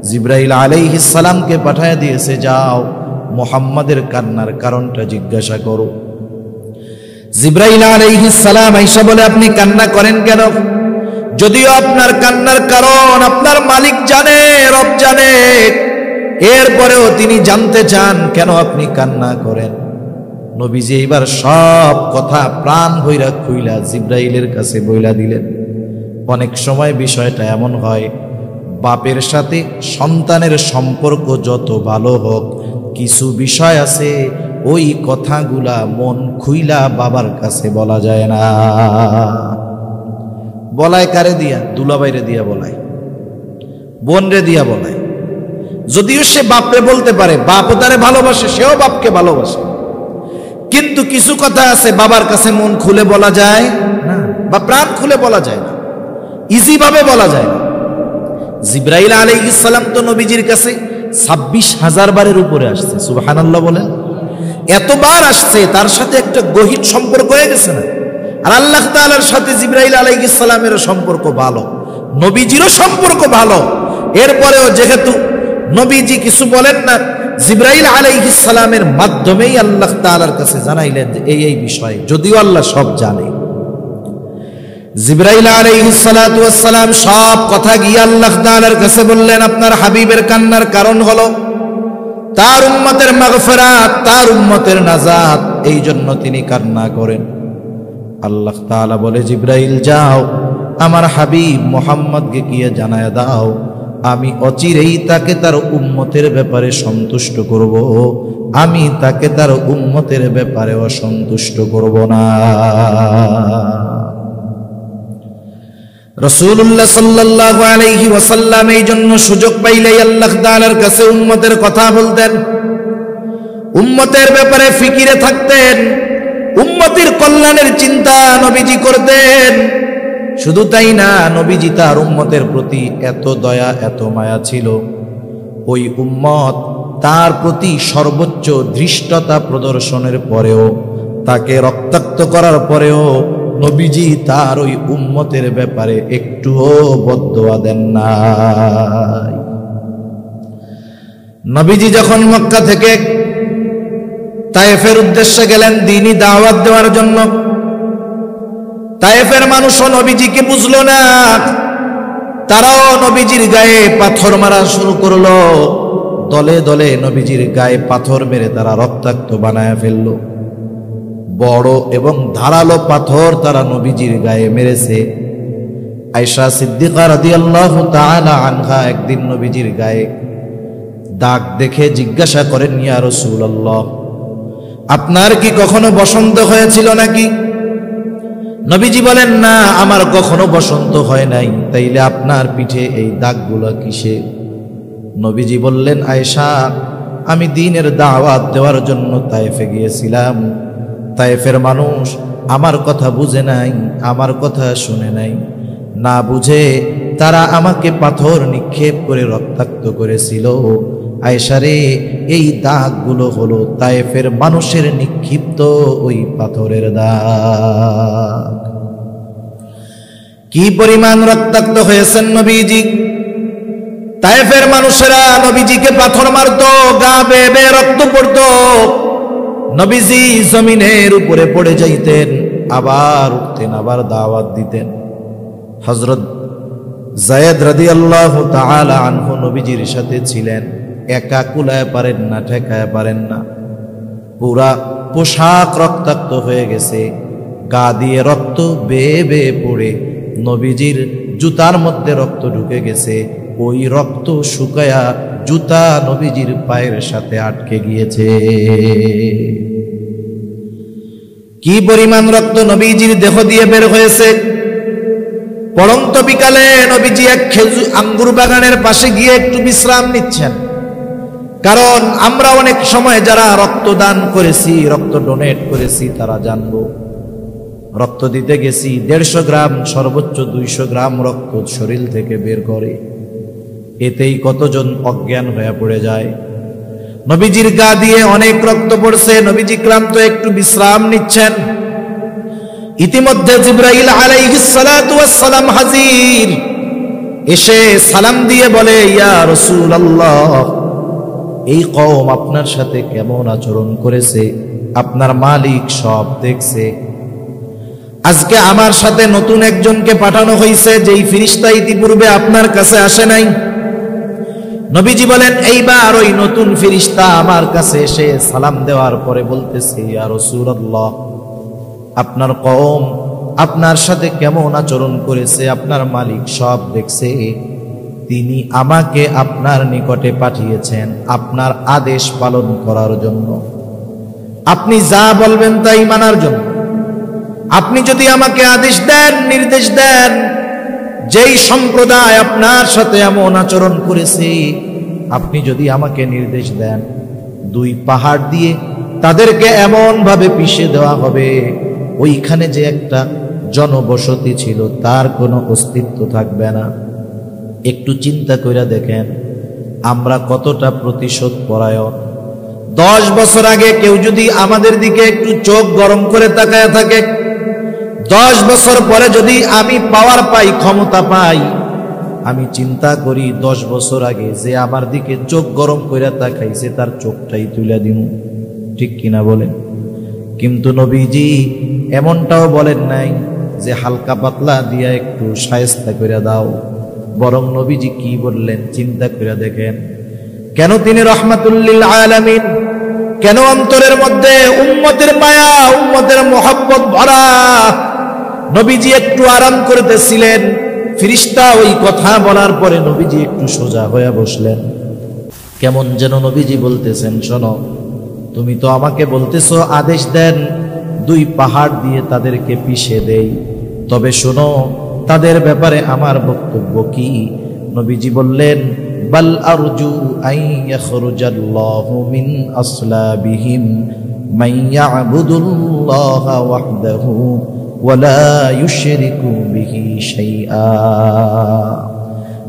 জিবরাইল আলাইহিস সালামকে পাঠায় দিয়েছে, যাও মুহাম্মাদের কান্নার কারণটা জিজ্ঞাসা করো। জিবরাইল আলাইহিস সালাম আয়েশা বলে, আপনি কান্না করেন কেন? যদিও আপনার কান্নার কারণ আপনার মালিক জানে, রব জানে, এরপরেও তিনি জানতে চান কেন আপনি কান্না করেন। নবীজি এবার সব কথা প্রাণ ভইরা খুইলা জিবরাইলের কাছে বইলা দিলেন। অনেক সময় বিষয়টা এমন হয়, বাপের সাথে সন্তানের সম্পর্ক যত ভালো হোক, কিছু বিষয় আছে ওই কথাগুলা মন খুইলা বাবার কাছে বলা যায় না। বলায় কারে দিয়া? দুলাভাইরে দিয়া বলায়, বোন রে দিয়া বলায়। যদিও সে বাপরে বলতে পারে, বাপও তারে ভালোবাসে, সেও বাপকে ভালোবাসে, কিন্তু কিছু কথা আছে বাবার কাছে মন খুলে বলা যায় না, বা প্রাণ খুলে বলা যায় না, ইজি ভাবে বলা যায় না। জিবরাইল আলাইহিস সালাম তো নবীজির কাছে 26,000 বারের উপরে আসছে, সুবহানাল্লাহ বলেন। এতবার আসছে, তার সাথে একটা গভীর সম্পর্ক হয়ে গেছে না? আর আল্লাহ তাআলার সাথে জিবরাইল আলাইহিস সালামেরও সম্পর্ক ভালো, নবীজিরও সম্পর্ক ভালো। এরপরেও যেহেতু নবীজি কিছু বলেন না, জিবরাইল আলাইহিস সালামের মাধ্যমেই আল্লাহ তাআলার কাছে জানাইলেন যে এই বিষয়, যদিও আল্লাহ সব জানে। জিবরাইল আলাইহিস সালাতু ওয়াস সালাম সব কথা গিয়ে আল্লাহ তাআলার কাছে বললেন, আপনার হাবিবের কান্নার কারণ হলো তার উম্মতের মাগফিরাত, তার উম্মতের নাজাত, এই জন্য তিনি কান্না করেন। আল্লাহ তাআলা বলে, জিবরাইল যাও আমার হাবিব মুহাম্মদকে গিয়ে জানায় দাও, আমি অচিরেই তাকে তার উম্মতের ব্যাপারে সন্তুষ্ট করব, আমি তাকে তার উম্মতের ব্যাপারে অসন্তুষ্ট করব না। রাসূলুল্লাহ সাল্লাল্লাহু আলাইহি ওয়াসাল্লাম এই জন্য সুযোগ পাইলেই আল্লাহ তাআলার কাছে উম্মতের কথা বলতেন, উম্মতের ব্যাপারে ফিকিরে থাকতেন, উম্মতের কল্যাণের চিন্তা নবীজি করতেন। শুধু তাই না, নবীজি তার উম্মতের প্রতি এত দয়া, এত মায়া ছিল, ওই উম্মত তার প্রতি সর্বোচ্চ ধৃষ্টতা প্রদর্শনের পরেও, তাকে রক্তাক্ত করার পরেও নবীজি তার ওই উম্মতের ব্যাপারে একটুও বদদোয়া দেন নাই। নবীজি যখন মক্কা থেকে তায়েফের উদ্দেশ্যে গেলেন দ্বীনি দাওয়াত দেওয়ার জন্য, তায়েফের মানুষও নবীজিকে বুঝলো না, তারাও নবীজির গায়ে পাথর মারা শুরু করলো। দলে দলে নবীজির গায়ে পাথর মেরে তারা রক্তাক্ত বানায় ফেললো। বড় এবং ধারালো পাথর তারা নবীজির গায়ে মেরেছে। আয়েশা সিদ্দিকা রাদিয়াল্লাহু তাআলা আনহা একদিন নবীজির গায়ে দাগ দেখে জিজ্ঞাসা করেন, ইয়া রাসূলুল্লাহ, আপনার কি কখনো বসন্ত হয়েছিল নাকি? নবীজি বলেন, না, আমার কখনো বসন্ত হয় নাই। তাইলে আপনার পিঠে এই দাগগুলো কিসে? নবীজি বললেন, আয়েশা, আমি দ্বীনের দাওয়াত দেওয়ার জন্য তায়েফে গিয়েছিলাম। তায়েফের মানুষ আমার কথা বুঝে নাই, আমার কথা শুনে নাই, না বুঝে তারা আমাকে পাথর নিক্ষেপ করে রক্তাক্ত করেছিল। আয়েশা রে, এই দাগগুলো হলো তায়েফের মানুষের নিক্ষিপ্ত ওই পাথরের দাগ। কি পরিমাণ রক্তাক্ত হয়েছেন নবীজি! তায়েফের মানুষেরা নবীজিকে পাথর মারত, গা বেয়ে বেয়ে রক্ত পড়ত। নবীজি জমিনের উপরে পড়ে যাইতেন, আবার উঠতেন, আবার দাওয়াত দিতেন। হযরত যায়েদ রাদিয়াল্লাহু তাআলা আনহু নবীজির সাথে ছিলেন, একা কুলায় পারেন না, ঠেকায় পারেন না। পুরা পোশাক রক্তাক্ত হয়ে গেছে, গা দিয়ে রক্ত বেয়ে বেয়ে পড়ে নবীজির জুতার মধ্যে রক্ত ঢুকে গেছে। ওই রক্ত শুকায়া জুতা নবীজির পায়ের সাথে আটকে গিয়েছে। কি পরিমাণ রক্ত নবীজির দেহ দিয়ে বের হয়েছে। পড়ন্ত বিকালে নবীজি এক আঙ্গুর বাগানের পাশে গিয়ে একটু বিশ্রাম নিচ্ছেন। কারণ আমরা অনেক সময় যারা রক্তদান করেছি, রক্ত ডোনেট করেছি, তারা জানবো রক্ত দিতে গেছি 150 গ্রাম সর্বোচ্চ 200 গ্রাম রক্ত শরীর থেকে বের করে, এতেই কতজন অজ্ঞান হয়ে পড়ে যায়। নবীজির গা দিয়ে অনেক রক্ত পড়ছে, নবীজি ক্লান্ত, একটু বিশ্রাম নিচ্ছেন। ইতিমধ্যে জিবরাইল আলাইহিস সালাতু ওয়াস সালাম হাজির, এসে সালাম দিয়ে বলে, ইয়া রাসূলুল্লাহ, এই কওম আপনার সাথে কেমন আচরণ করেছে আপনার মালিক সব দেখছে। আজকে আমার সাথে নতুন একজনকে পাঠানো হয়েছে, যেই ফেরেশতা ইতিপূর্বে আপনার কাছে আসে নাই। নবীজি বলেন, এইবার ওই নতুন ফেরেশতা আমার কাছে এসে সালাম দেওয়ার পরে বলতেছে, ইয়া রাসূলুল্লাহ, আপনার কওম আপনার সাথে কেমন আচরণ করেছে আপনার মালিক সব দেখছে। তিনি আমাকে আপনার নিকটে পাঠিয়েছেন আপনার আদেশ পালন করার জন্য, আপনি যা বলবেন তাই মানার জন্য। আপনি যদি আমাকে আদেশ দেন, নির্দেশ দেন, যেই সম্প্রদায় আপনার সাথে এমন আচরণ করেছে, আপনি যদি আমাকে নির্দেশ দেন 2 পাহাড় দিয়ে তাদেরকে এমন ভাবে পিষে দেওয়া হবে, ওইখানে যে একটা জনবসতি ছিল তার কোনো অস্তিত্ব থাকবে না। একটু চিন্তা করে দেখেন আমরা কতটা প্রতিশোধ পরায়ণ। 10 বছর আগে কেউ যদি আমাদের দিকে একটু চোখ গরম করে তাকায় থাকে, 10 বছর পরে যদি আমি পাওয়ার পাই, ক্ষমতা পাই, আমি চিন্তা করি 10 বছর আগে যে আমার দিকে চোখ গরম করে তাকাইছে তার চোখটাই তুলে দিমু, ঠিক কিনা বলেন? কিন্তু নবীজি এমনটাও বলেন নাই যে হালকা পাতলা দিয়া একটু শায়েস্তা করে দাও, বরং নবীজি কি বললেন চিন্তা করে দেখেন। কেন তিনি রাহমাতুল লিল আলামিন, কেন অন্তরের মধ্যে উম্মতের মায়া, উম্মতের মোহাব্বত ভরা। নবীজি একটু আরাম করতেছিলেন, ফেরেশতা ওই কথা বলার পরে নবীজি একটু সোজা হয়ে বসলেন। কেমন যেন নবীজি বলতেছেন, শোনো, তুমি তো আমাকে বলতেছো আদেশ দেন 2 পাহাড় দিয়ে তাদেরকে পিষে দেই, তবে শোনো তাদের ব্যাপারে আমার বক্তব্য কি। নবীজি বললেন, বাল আরজু আন ইয়াখরুজাল্লাহু মিন আসলাবিহিম মান ইয়াবুদুল্লাহা ওয়াহদাহু ওয়া লা ইউশরিকু বিহি শাইআ।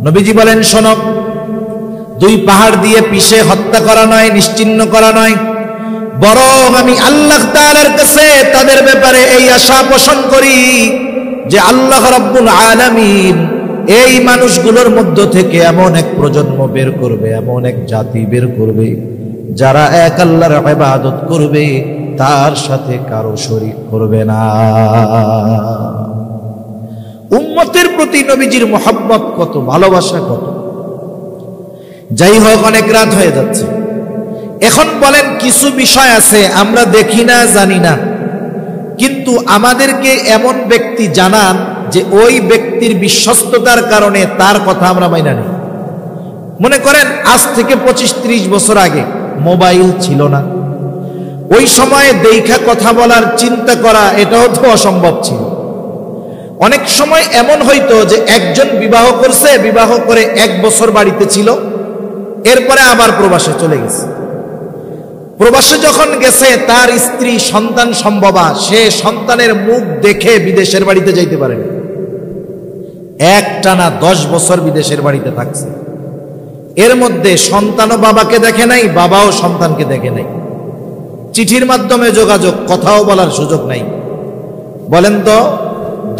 নবীজি বলেন, শোনো, 2 পাহাড় দিয়ে পিষে হত্যা করা নয়, নিশ্চিহ্ন করা নয়, বরং আমি আল্লাহ তাআলার কাছে তাদের ব্যাপারে এই আশা পোষণ করি যে আল্লাহ রাব্বুল আলামিন এই মানুষগুলোর মধ্য থেকে এমন এক প্রজন্ম বের করবে, এমন এক জাতি বের করবে যারা এক আল্লাহর ইবাদত করবে, তার সাথে কারো শরীক করবে না। উম্মতের প্রতি নবীজির মহব্বত কত, ভালোবাসা কত। যাই হোক, অনেক রাত হয়ে যাচ্ছে। এখন বলেন, কিছু বিষয় আছে আমরা দেখি না, জানি না, কিন্তু আমাদেরকে এমন ব্যক্তি জানান যে ওই ব্যক্তির বিশ্বস্ততার কারণে তার কথা আমরা মাইনা নিই। মনে করেন আজ থেকে 25-30 বছর আগে মোবাইল ছিল না, ওই সময় দেখা কথা বলার চিন্তা করা এটাও তো অসম্ভব ছিল। অনেক সময় এমন হইতো যে একজন বিবাহ করছে, বিবাহ করে 1 বছর বাড়িতে ছিল, এরপরে আবার প্রবাসে চলে গেছে। প্রবাসে যখন গেছে তার স্ত্রী সন্তান সম্ভবা, সে সন্তানের মুখ দেখে বিদেশের বাড়িতে যাইতে পারেনি। একটানা 10 বছর বিদেশের বাড়িতে থাকছে। এর মধ্যে সন্তানও বাবাকে দেখে নাই, বাবাও সন্তানকে দেখে নাই। চিঠির মাধ্যমে যোগাযোগ, কথাও বলার সুযোগ নাই। বলেন তো,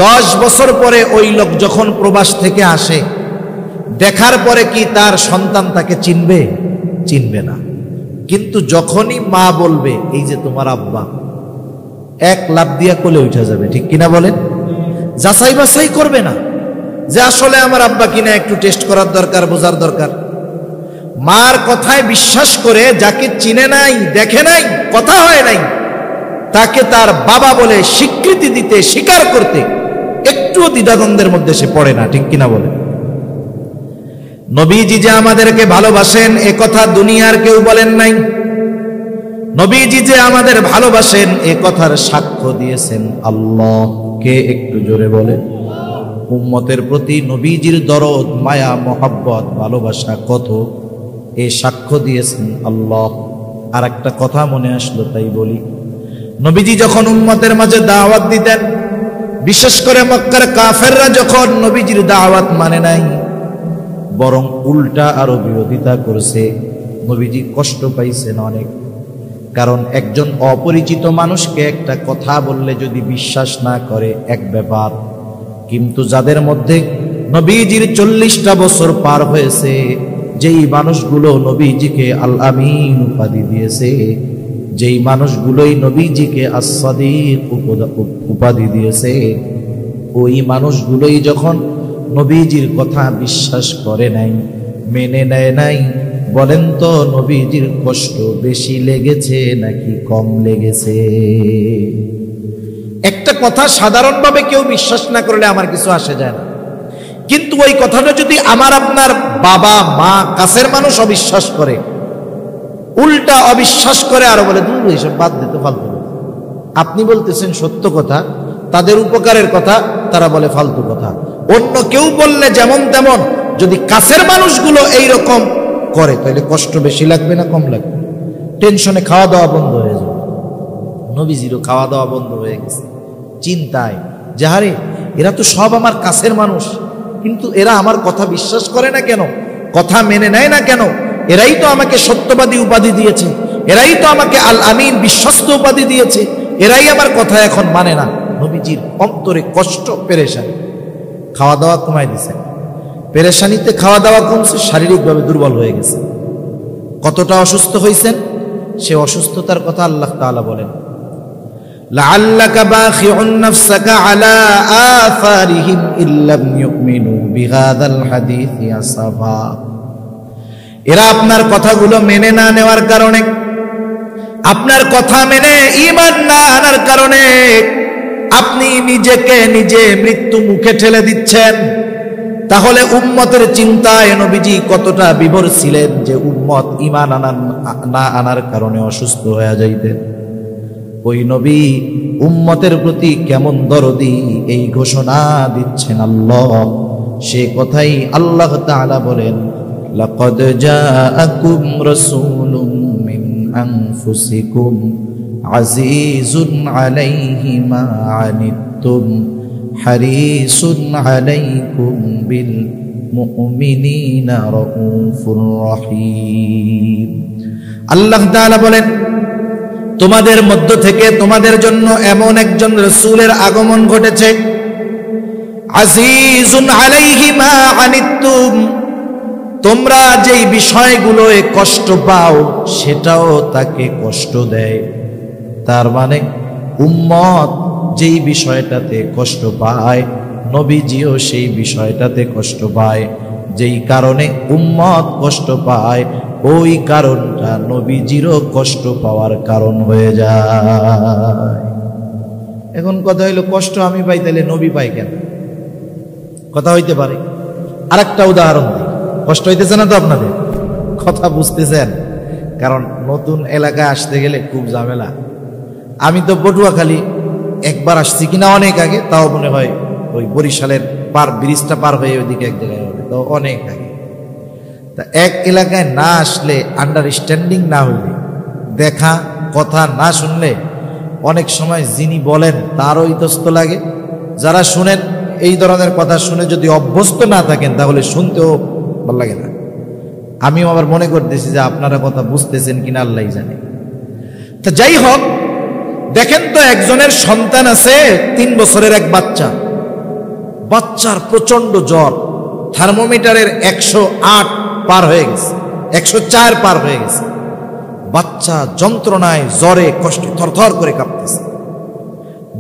10 বছর পরে ওই লোক যখন প্রবাস থেকে আসে, দেখার পরে কি তার সন্তান তাকে চিনবে? চিনবে না। কিন্তু যখনই মা বলবে এই যে তোমার আব্বা, 1 লাফ দিয়া কোলে উঠে যাবে, ঠিক কিনা বলেন? যাচাই বাছাই করবে না যে আসলে আমার আব্বা কিনা, একটু টেস্ট করার দরকার, বোঝার দরকার। মার কথায় বিশ্বাস করে যাকে চিনে নাই, দেখে নাই, কথা হয় নাই, তাকে তার বাবা বলে স্বীকৃতি দিতে, স্বীকার করতে একটুও দ্বিধাদ্বন্দ্বের মধ্যে সে পড়ে না, ঠিক কিনা বলে? নবীজি যে আমাদেরকে ভালোবাসেন এ কথা দুনিয়ার কেউ বলেন নাই। নবীজি যে আমাদের ভালোবাসেন এ কথার সাক্ষ্য দিয়েছেন আল্লাহ। কে একটু জোরে বলেন? উম্মতের প্রতি নবীজির দরদ, মায়া, মোহাব্বত, ভালোবাসা কত, এ সাক্ষ্য দিয়েছেন আল্লাহ। আর একটা কথা মনে আসলো তাই বলি, নবীজি যখন উম্মতের মাঝে দাওয়াত দিতেন, বিশেষ করে মক্কার কাফেররা যখন নবীজির দাওয়াত মানে নাই, বরং উল্টা আরো বিরোধিতা করেছে, নবীজি কষ্ট পাইছেন অনেক। কারণ একজন অপরিচিত মানুষকে একটা কথা বললে যদি বিশ্বাস না করে এক ব্যাপার, কিন্তু যাদের মধ্যে নবীজির 40টা বছর পার হয়েছে, যেই মানুষগুলো নবীজিকে আল আমিন উপাধি দিয়েছে, যেই মানুষগুলোই নবীজিকে as-সাদিক উপাধি দিয়েছে, ওই মানুষগুলোই যখন নবীজির কথা বিশ্বাস করে নাই, মেনে নেয় নাই, বলেন তো নবীজির কষ্ট বেশি লেগেছে নাকি কম লেগেছে? একটা কথা সাধারণভাবে কেউ বিশ্বাস না করলে আমার কিছু আসে যায় না, কিন্তু ওই কথাটা যদি আমার আপনার বাবা মা কাছের মানুষ অবিশ্বাস করে, উল্টা অবিশ্বাস করে আর বলে দূর এইসব বাদ দিতে ফালতু। আপনি বলতেছেন সত্য কথা, তাদের উপকারের কথা, তারা বলে ফালতু কথা। অন্য কেউ বললে যেমন তেমন, যদি কাছের মানুষগুলো এইরকম করে তাহলে কষ্ট বেশি লাগবে না কম লাগবে? টেনশনে খাওয়া দাওয়া বন্ধ হয়ে যাবে। নবীজিরও খাওয়া দাওয়া বন্ধ হয়ে গেছে চিন্তায়, যাহারে এরা তো সব আমার কাছের মানুষ, কিন্তু এরা আমার কথা বিশ্বাস করে না কেন, কথা মেনে নেয় না কেন? এরাই তো আমাকে সত্যবাদী উপাধি দিয়েছে, এরাই তো আমাকে আল আমিন বিশ্বস্ত উপাধি দিয়েছে, এরাই আমার কথা এখন মানে না। নবীজির অন্তরে কষ্ট, পেরেশানি। খাওয়া দাওয়া কমাই দিছে, পেরেশানিতে খাওয়া দাওয়া কমছে, শারীরিকভাবে দুর্বল হয়ে গেছে। কতটা অসুস্থ হয়েছেন, সে অসুস্থতার কথা আল্লাহ তাআলা বলেন, লাআল্লাকা বাখিউন নাফসাকা আলা আথারিহিম ইল্লাম ইউমিনু বিহাদাল হাদিসি আসাফা। এরা আপনার কথাগুলো মেনে না নেওয়ার কারণে, আপনার কথা মেনে ঈমান না আনার কারণে আপনি নিজেকে নিজে মৃত্যু মুখে ঠেলে দিচ্ছেন। তাহলে উম্মতের চিন্তায় নবীজি কতটা বিভোর ছিলেন যে উম্মত ঈমান না আনার কারণে অসুস্থ হয়ে যাইতেন। ওই নবী উম্মতের প্রতি কেমন দরদি, এই ঘোষণা দিচ্ছেন আল্লাহ। সে কথাই আল্লাহ তাআলা বলেন, লাকাদ জাআকুম রাসূলুম মিন আনফুসিকুম আজিজুন আলাইহি মা আনিতুম হারিসুন আলাইকুম বিল মুমিনিনা রাউফুর রহিম। আল্লাহ তাআলা বলেন, তোমাদের মধ্য থেকে তোমাদের জন্য এমন একজন রাসূলের আগমন ঘটেছে, আজিজুন আলাইহি মা আনিতুম, তোমরা যেই বিষয়গুলোয় কষ্ট পাও সেটাও তাকে কষ্ট দেয়। তার মানে উম্মত যেই বিষয়টাতে কষ্ট পায়, নবীজিও সেই বিষয়টাতে কষ্ট পায়। যেই কারণে উম্মত কষ্ট পায়, ওই কারণটা নবীজিরও কষ্ট পাওয়ার কারণ হয়ে যায়। এখন কথা হইল, কষ্ট আমি পাই তাহলে নবী পাই কেন? কথা হইতে পারে। আর একটা উদাহরণ দিই, কষ্ট হইতেছে না তো আপনাদের? কথা বুঝতেছেন? কারণ নতুন এলাকায় আসতে গেলে খুব ঝামেলা। আমি তো পটুয়াখালী একবার আসছি কিনা অনেক আগে, তাও মনে হয় ওই বরিশালের ব্রিজটা পার হয়ে ওইদিকে এক জায়গায় হবে, তো অনেক আগে। তা এক এলাকায় না আসলে, আন্ডারস্ট্যান্ডিং না হইলে, দেখা কথা না শুনলে অনেক সময় যিনি বলেন তারও ইতস্ত লাগে। যারা শুনেন এই ধরনের কথা শুনে যদি অভ্যস্ত না থাকেন তাহলে শুনতেও ভালো লাগে না। আমিও আবার মনে করতেছি যে আপনারা কথা বুঝতেছেন কিনা আল্লাহই জানে। তা যাই হোক, দেখেন তো একজনের সন্তান আছে 3 বছরের এক বাচ্চা, বাচ্চার প্রচন্ড জ্বর, থার্মোমিটারের 108 পার হয়ে গেছে, 104 পার হয়ে গেছে। বাচ্চা যন্ত্রণায় জ্বরে কষ্টে থরথর করে কাঁপতেছে।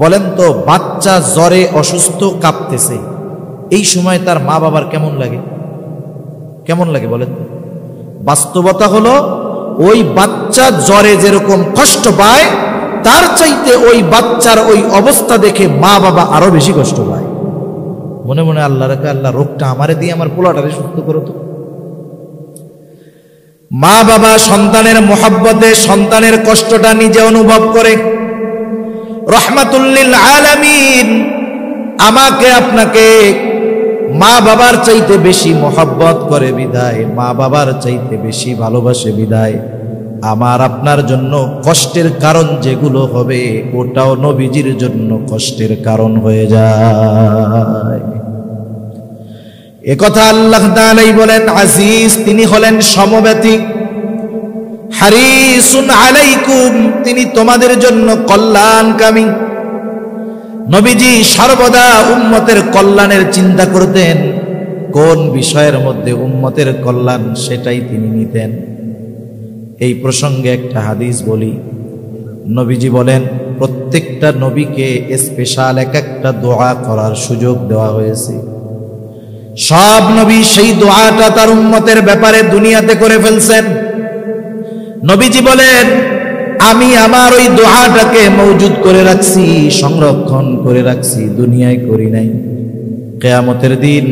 বলেন তো, বাচ্চা জ্বরে অসুস্থ কাঁপতেছে, এই সময় তার মা বাবার কেমন লাগে? কেমন লাগে বলেন? বাস্তবতা হলো, ওই বাচ্চা জ্বরে যেরকম কষ্ট পায়, তার চাইতে ওই বাচ্চার ওই অবস্থা দেখে মা বাবা আরো বেশি কষ্ট পায়। মনে মনে আল্লাহ রেখে, আল্লাহ রোগটা আমারে দিয়ে আমার পোলাটারে সুস্থ করো তো। মা বাবা সন্তানের মোহাব্বতে সন্তানের কষ্টটা নিজে অনুভব করে। রহমাতুল লিল আলামিন আমাকে আপনাকে মা বাবার চাইতে বেশি মোহাব্বত করে বিদায়, মা বাবার চাইতে বেশি ভালোবাসে বিদায় আমার আপনার জন্য কষ্টের কারণ যেগুলো হবে ওটাও নবীজির জন্য কষ্টের কারণ হয়ে যায়। একথা আল্লাহ তাআলাই বলেন। আজিজ তিনি হলেন সমব্যথী, হারিসুন আলাইকুম তিনি তোমাদের জন্য কল্যাণকামী। নবীজি সর্বদা উম্মতের কল্যাণের চিন্তা করতেন। কোন বিষয়ের মধ্যে উম্মতের কল্যাণ সেটাই তিনি নিতেন। এই প্রসঙ্গে একটা হাদিস বলি। নবীজি বলেন প্রত্যেকটা নবীকে স্পেশাল একটা দোয়া করার সুযোগ দেওয়া হয়েছে। সব নবী সেই দোয়াটা তার উম্মতের ব্যাপারে দুনিয়াতে করে ফেলছেন। নবীজি বলেন আমি আমার ওই দোয়াটাকে মওজুদ করে রাখছি, সংরক্ষণ করে রাখছি, দুনিয়ায় করি নাই। কিয়ামতের দিন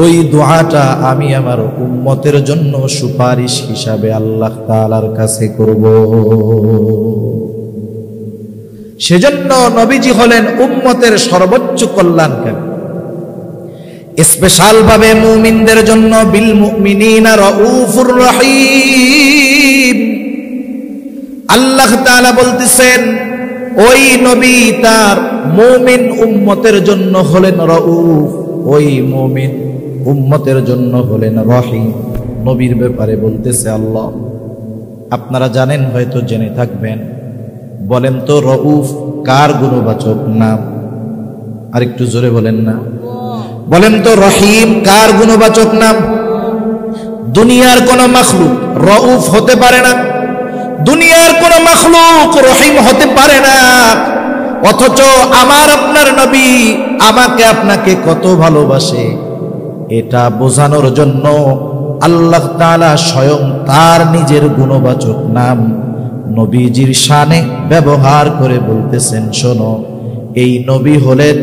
ওই দোয়াটা আমি আমার উম্মতের জন্য সুপারিশ হিসাবে আল্লাহ তাআলার কাছে করব। সেজন্য নবীজি হলেন উম্মতের সর্বোচ্চ কল্যাণকারী। স্পেশাল ভাবে মুমিনদের জন্য বিল মুমিনিনা রাউফুর রহিম। আল্লাহ তাআলা বলতেছেন ওই নবী তার মুমিন উম্মতের জন্য হলেন রাউফ, ওই মুমিন উম্মতের জন্য হলেন রহিম। নবীর ব্যাপারে বলতেছে আল্লাহ। আপনারা জানেন, হয়তো জেনে থাকবেন। বলেন তো রাউফ কার গুণবাচক নাম? আরেকটু জোরে বলেন না। বলেন তো রহিম কার গুণবাচক নাম? দুনিয়ার কোন মাখলুক রাউফ হতে পারে না, দুনিয়ার কোন মাখলুক রহিম হতে পারে না। অথচ আমার আপনার নবী আমাকে আপনাকে কত ভালোবাসে এটা বোঝানোর জন্য আল্লাহ তাআলা স্বয়ং তার নিজের গুণবাচক নাম নবীজির শানে ব্যবহার করে বলতেছেন, শোনো এই নবী হলেন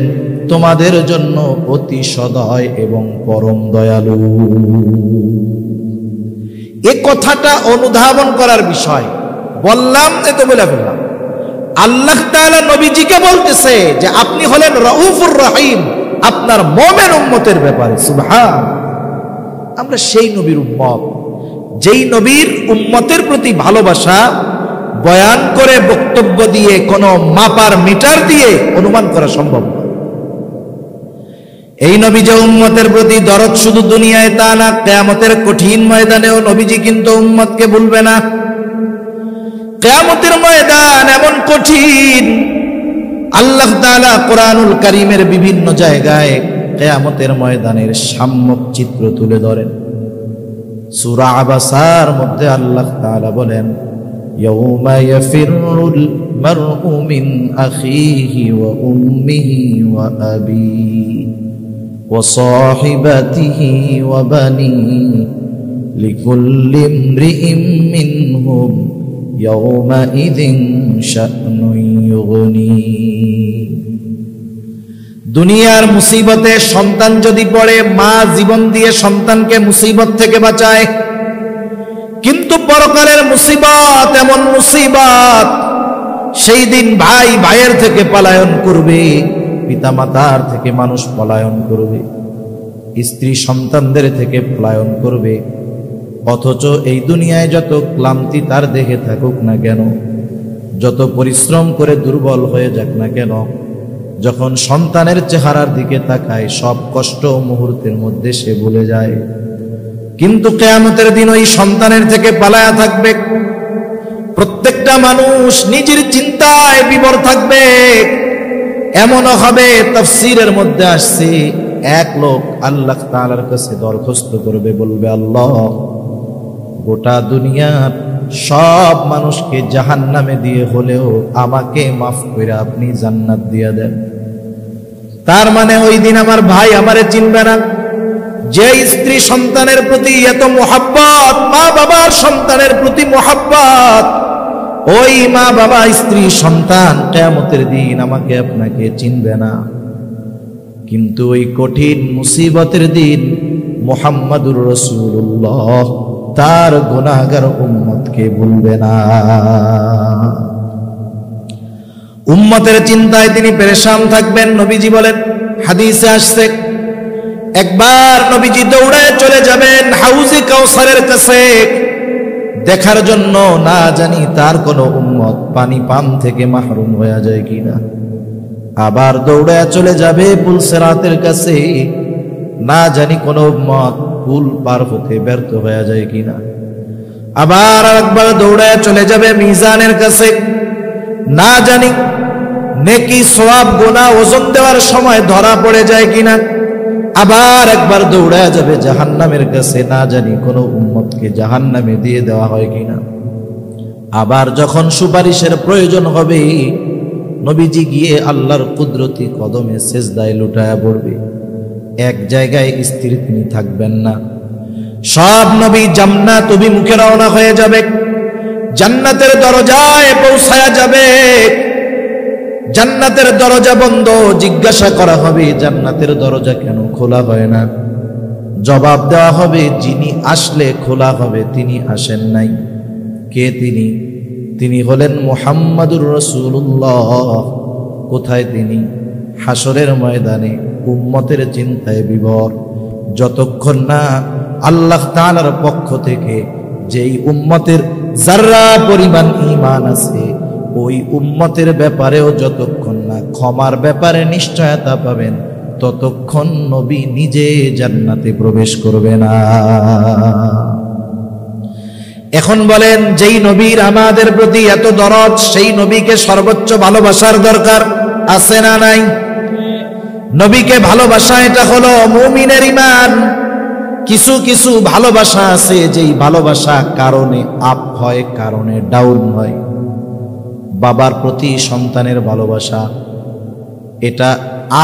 তোমাদের জন্য অতি সদয় এবং পরম দয়ালু। এ কথাটা অনুধাবন করার বিষয়। বললাম এত বলে ফেললাম। আল্লাহ তাআলা নবীজিকে বলতেছে যে আপনি হলেন রাউফুর রহিম আপনার মুমিন উম্মতের ব্যাপারে। সুবহান। আমরা সেই নবীর উম্মত যেই নবীর উম্মতের প্রতি ভালোবাসা বয়ান করে বক্তব্য দিয়ে কোনো মাপার মিটার দিয়ে অনুমান করা সম্ভব না। এই নবী যে উম্মতের প্রতি দরদ শুধু দুনিয়ায় তা না, কিয়ামতের কঠিন ময়দানেও নবীজি কিন্তু উম্মতকে ভুলবে না। কিয়ামতের ময়দান এমন কঠিন, আল্লাহ তাআলা কোরআনুল কারীমের বিভিন্ন জায়গায় কিয়ামতের ময়দানের সাম্যক চিত্র তুলে ধরেন। সূরা আবাসার মধ্যে আল্লাহ তাআলা বলেন, ইয়াউমা ইয়াফিরুল মারউ মিন আখিহি ওয়া উম্মিহি ওয়া আবিহি ওয়া সাহিবাতিহি ওয়া বানিহি লিকুল্লি ইমরিইম মিনহুম ইয়াউমাইযিন শা'নুন ইউগনি। দুনিয়ার মুসিবতে সন্তান যদি পড়ে, মা জীবন দিয়ে সন্তানকে মুসিবত থেকে বাঁচায়। কিন্তু পরকালের মুসিবত এমন মুসিবত, সেই দিন ভাই ভাইয়ের থেকে পলায়ন করবে, পিতা মাতার থেকে মানুষ পলায়ন করবে, স্ত্রী সন্তানদের থেকে পলায়ন করবে। অথচ এই দুনিয়ায় যত ক্লান্তি তার দেহে থাকুক না কেন, যত পরিশ্রম করে দুর্বল হয়ে যাক না কেন, যখন সন্তানের চেহারার দিকে তাকায় সব কষ্ট মুহূর্তের মধ্যে সে ভুলে যায়। কিন্তু কিয়ামতের দিন ওই সন্তানের থেকে পালায়া থাকবে। প্রত্যেকটা মানুষ নিজের চিন্তায় বিভোর থাকবে। এমনও হবে, তাফসীরের মধ্যে আসছে, এক লোক আল্লাহ তাআলার কাছে দরখাস্ত করবে, বলবে আল্লাহ গোটা দুনিয়ার সব মানুষকে জাহান্নামে দিয়ে হলেও আমাকে মাফ করে আপনি জান্নাত দিয়ে দেন। তার মানে ওই দিন আমার ভাই আমারে চিনবে না। যে স্ত্রী সন্তানের প্রতি এত মোহাব্বত, মা বাবার সন্তানের প্রতি মোহাব্বত, ওই মা বাবা স্ত্রী সন্তান কিয়ামতের দিন আমাকে আপনাকে চিনবে না। কিন্তু ওই কঠিন মুসিবতের দিন মুহাম্মাদুর রাসূলুল্লাহ তার গুনাহগার উম্মতকে ভুলবে না। উম্মতের চিন্তায় তিনি পেরেশান থাকবেন। নবীজি বলেন, হাদিসে আসছে, একবার নবীজি দৌড়ায় চলে যাবেন হাউজে কাউসারের কাছে দেখার জন্য, না জানি তার কোনো উম্মত পানি পান থেকে মাহরুম হয়ে যায় কিনা। আবার দৌড়ায় চলে যাবে পুল সিরাতের কাছে, না জানি কোনো উম্মত পুল পার হতে ব্যর্থ হয়ে যায় কিনা। আবার একবার দৌড়ায় চলে যাবে মিজানের কাছে, না জানি নেকি সওয়াব গুনাহ ওজন দেওয়ার সময় ধরা পড়ে যায় কিনা। আবার একবার দৌড়ায় যাবে জাহান্নামের কাছে, না জানি কোনো উম্মতকে জাহান্নামে দিয়ে দেওয়া হয় কিনা। আবার যখন সুপারিশের প্রয়োজন হবে, নবীজি গিয়ে আল্লাহর কুদরতি কদমে সেজদায় লুটায়া পড়বে। এক জায়গায় স্থির তিনি থাকবেন না। সব নবী জান্নাত অভিমুখে রওনা হয়ে যাবে, জান্নাতের দরজায় পৌঁছায়া যাবে। জান্নাতের দরজা বন্ধ, জিজ্ঞাসা করা হবে জান্নাতের দরজা কেন খোলা হয় না। জবাব দেওয়া হবে, যিনি আসলে খোলা হবে তিনি আসেন নাই। কে তিনি? তিনি হলেন মুহাম্মাদুর রাসূলুল্লাহ। কোথায় তিনি? হাসরের ময়দানে উম্মতের চিন্তায় বিভোর। যতক্ষণ না আল্লাহ তাআলার পক্ষ থেকে যেই উম্মতের যারা পরিমাণ ঈমান আছে, ওই উম্মতের ব্যাপারেও যতক্ষণ না ক্ষমার ব্যাপারে নিশ্চয়তা পাবেন, ততক্ষণ নবী নিজে জান্নাতে প্রবেশ করবে না। এখন বলেন, যেই নবীর আমাদের প্রতি এত দরদ, সেই নবীকে সর্বোচ্চ ভালোবাসার দরকার আছে না নাই? নবীকে ভালোবাসা এটা হলো মুমিনের ঈমান। কিছু কিছু ভালোবাসা আছে যেই ভালোবাসা কারণে আপ হয়, কারণে ডাউন হয়। বাবার প্রতি সন্তানের ভালোবাসা, এটা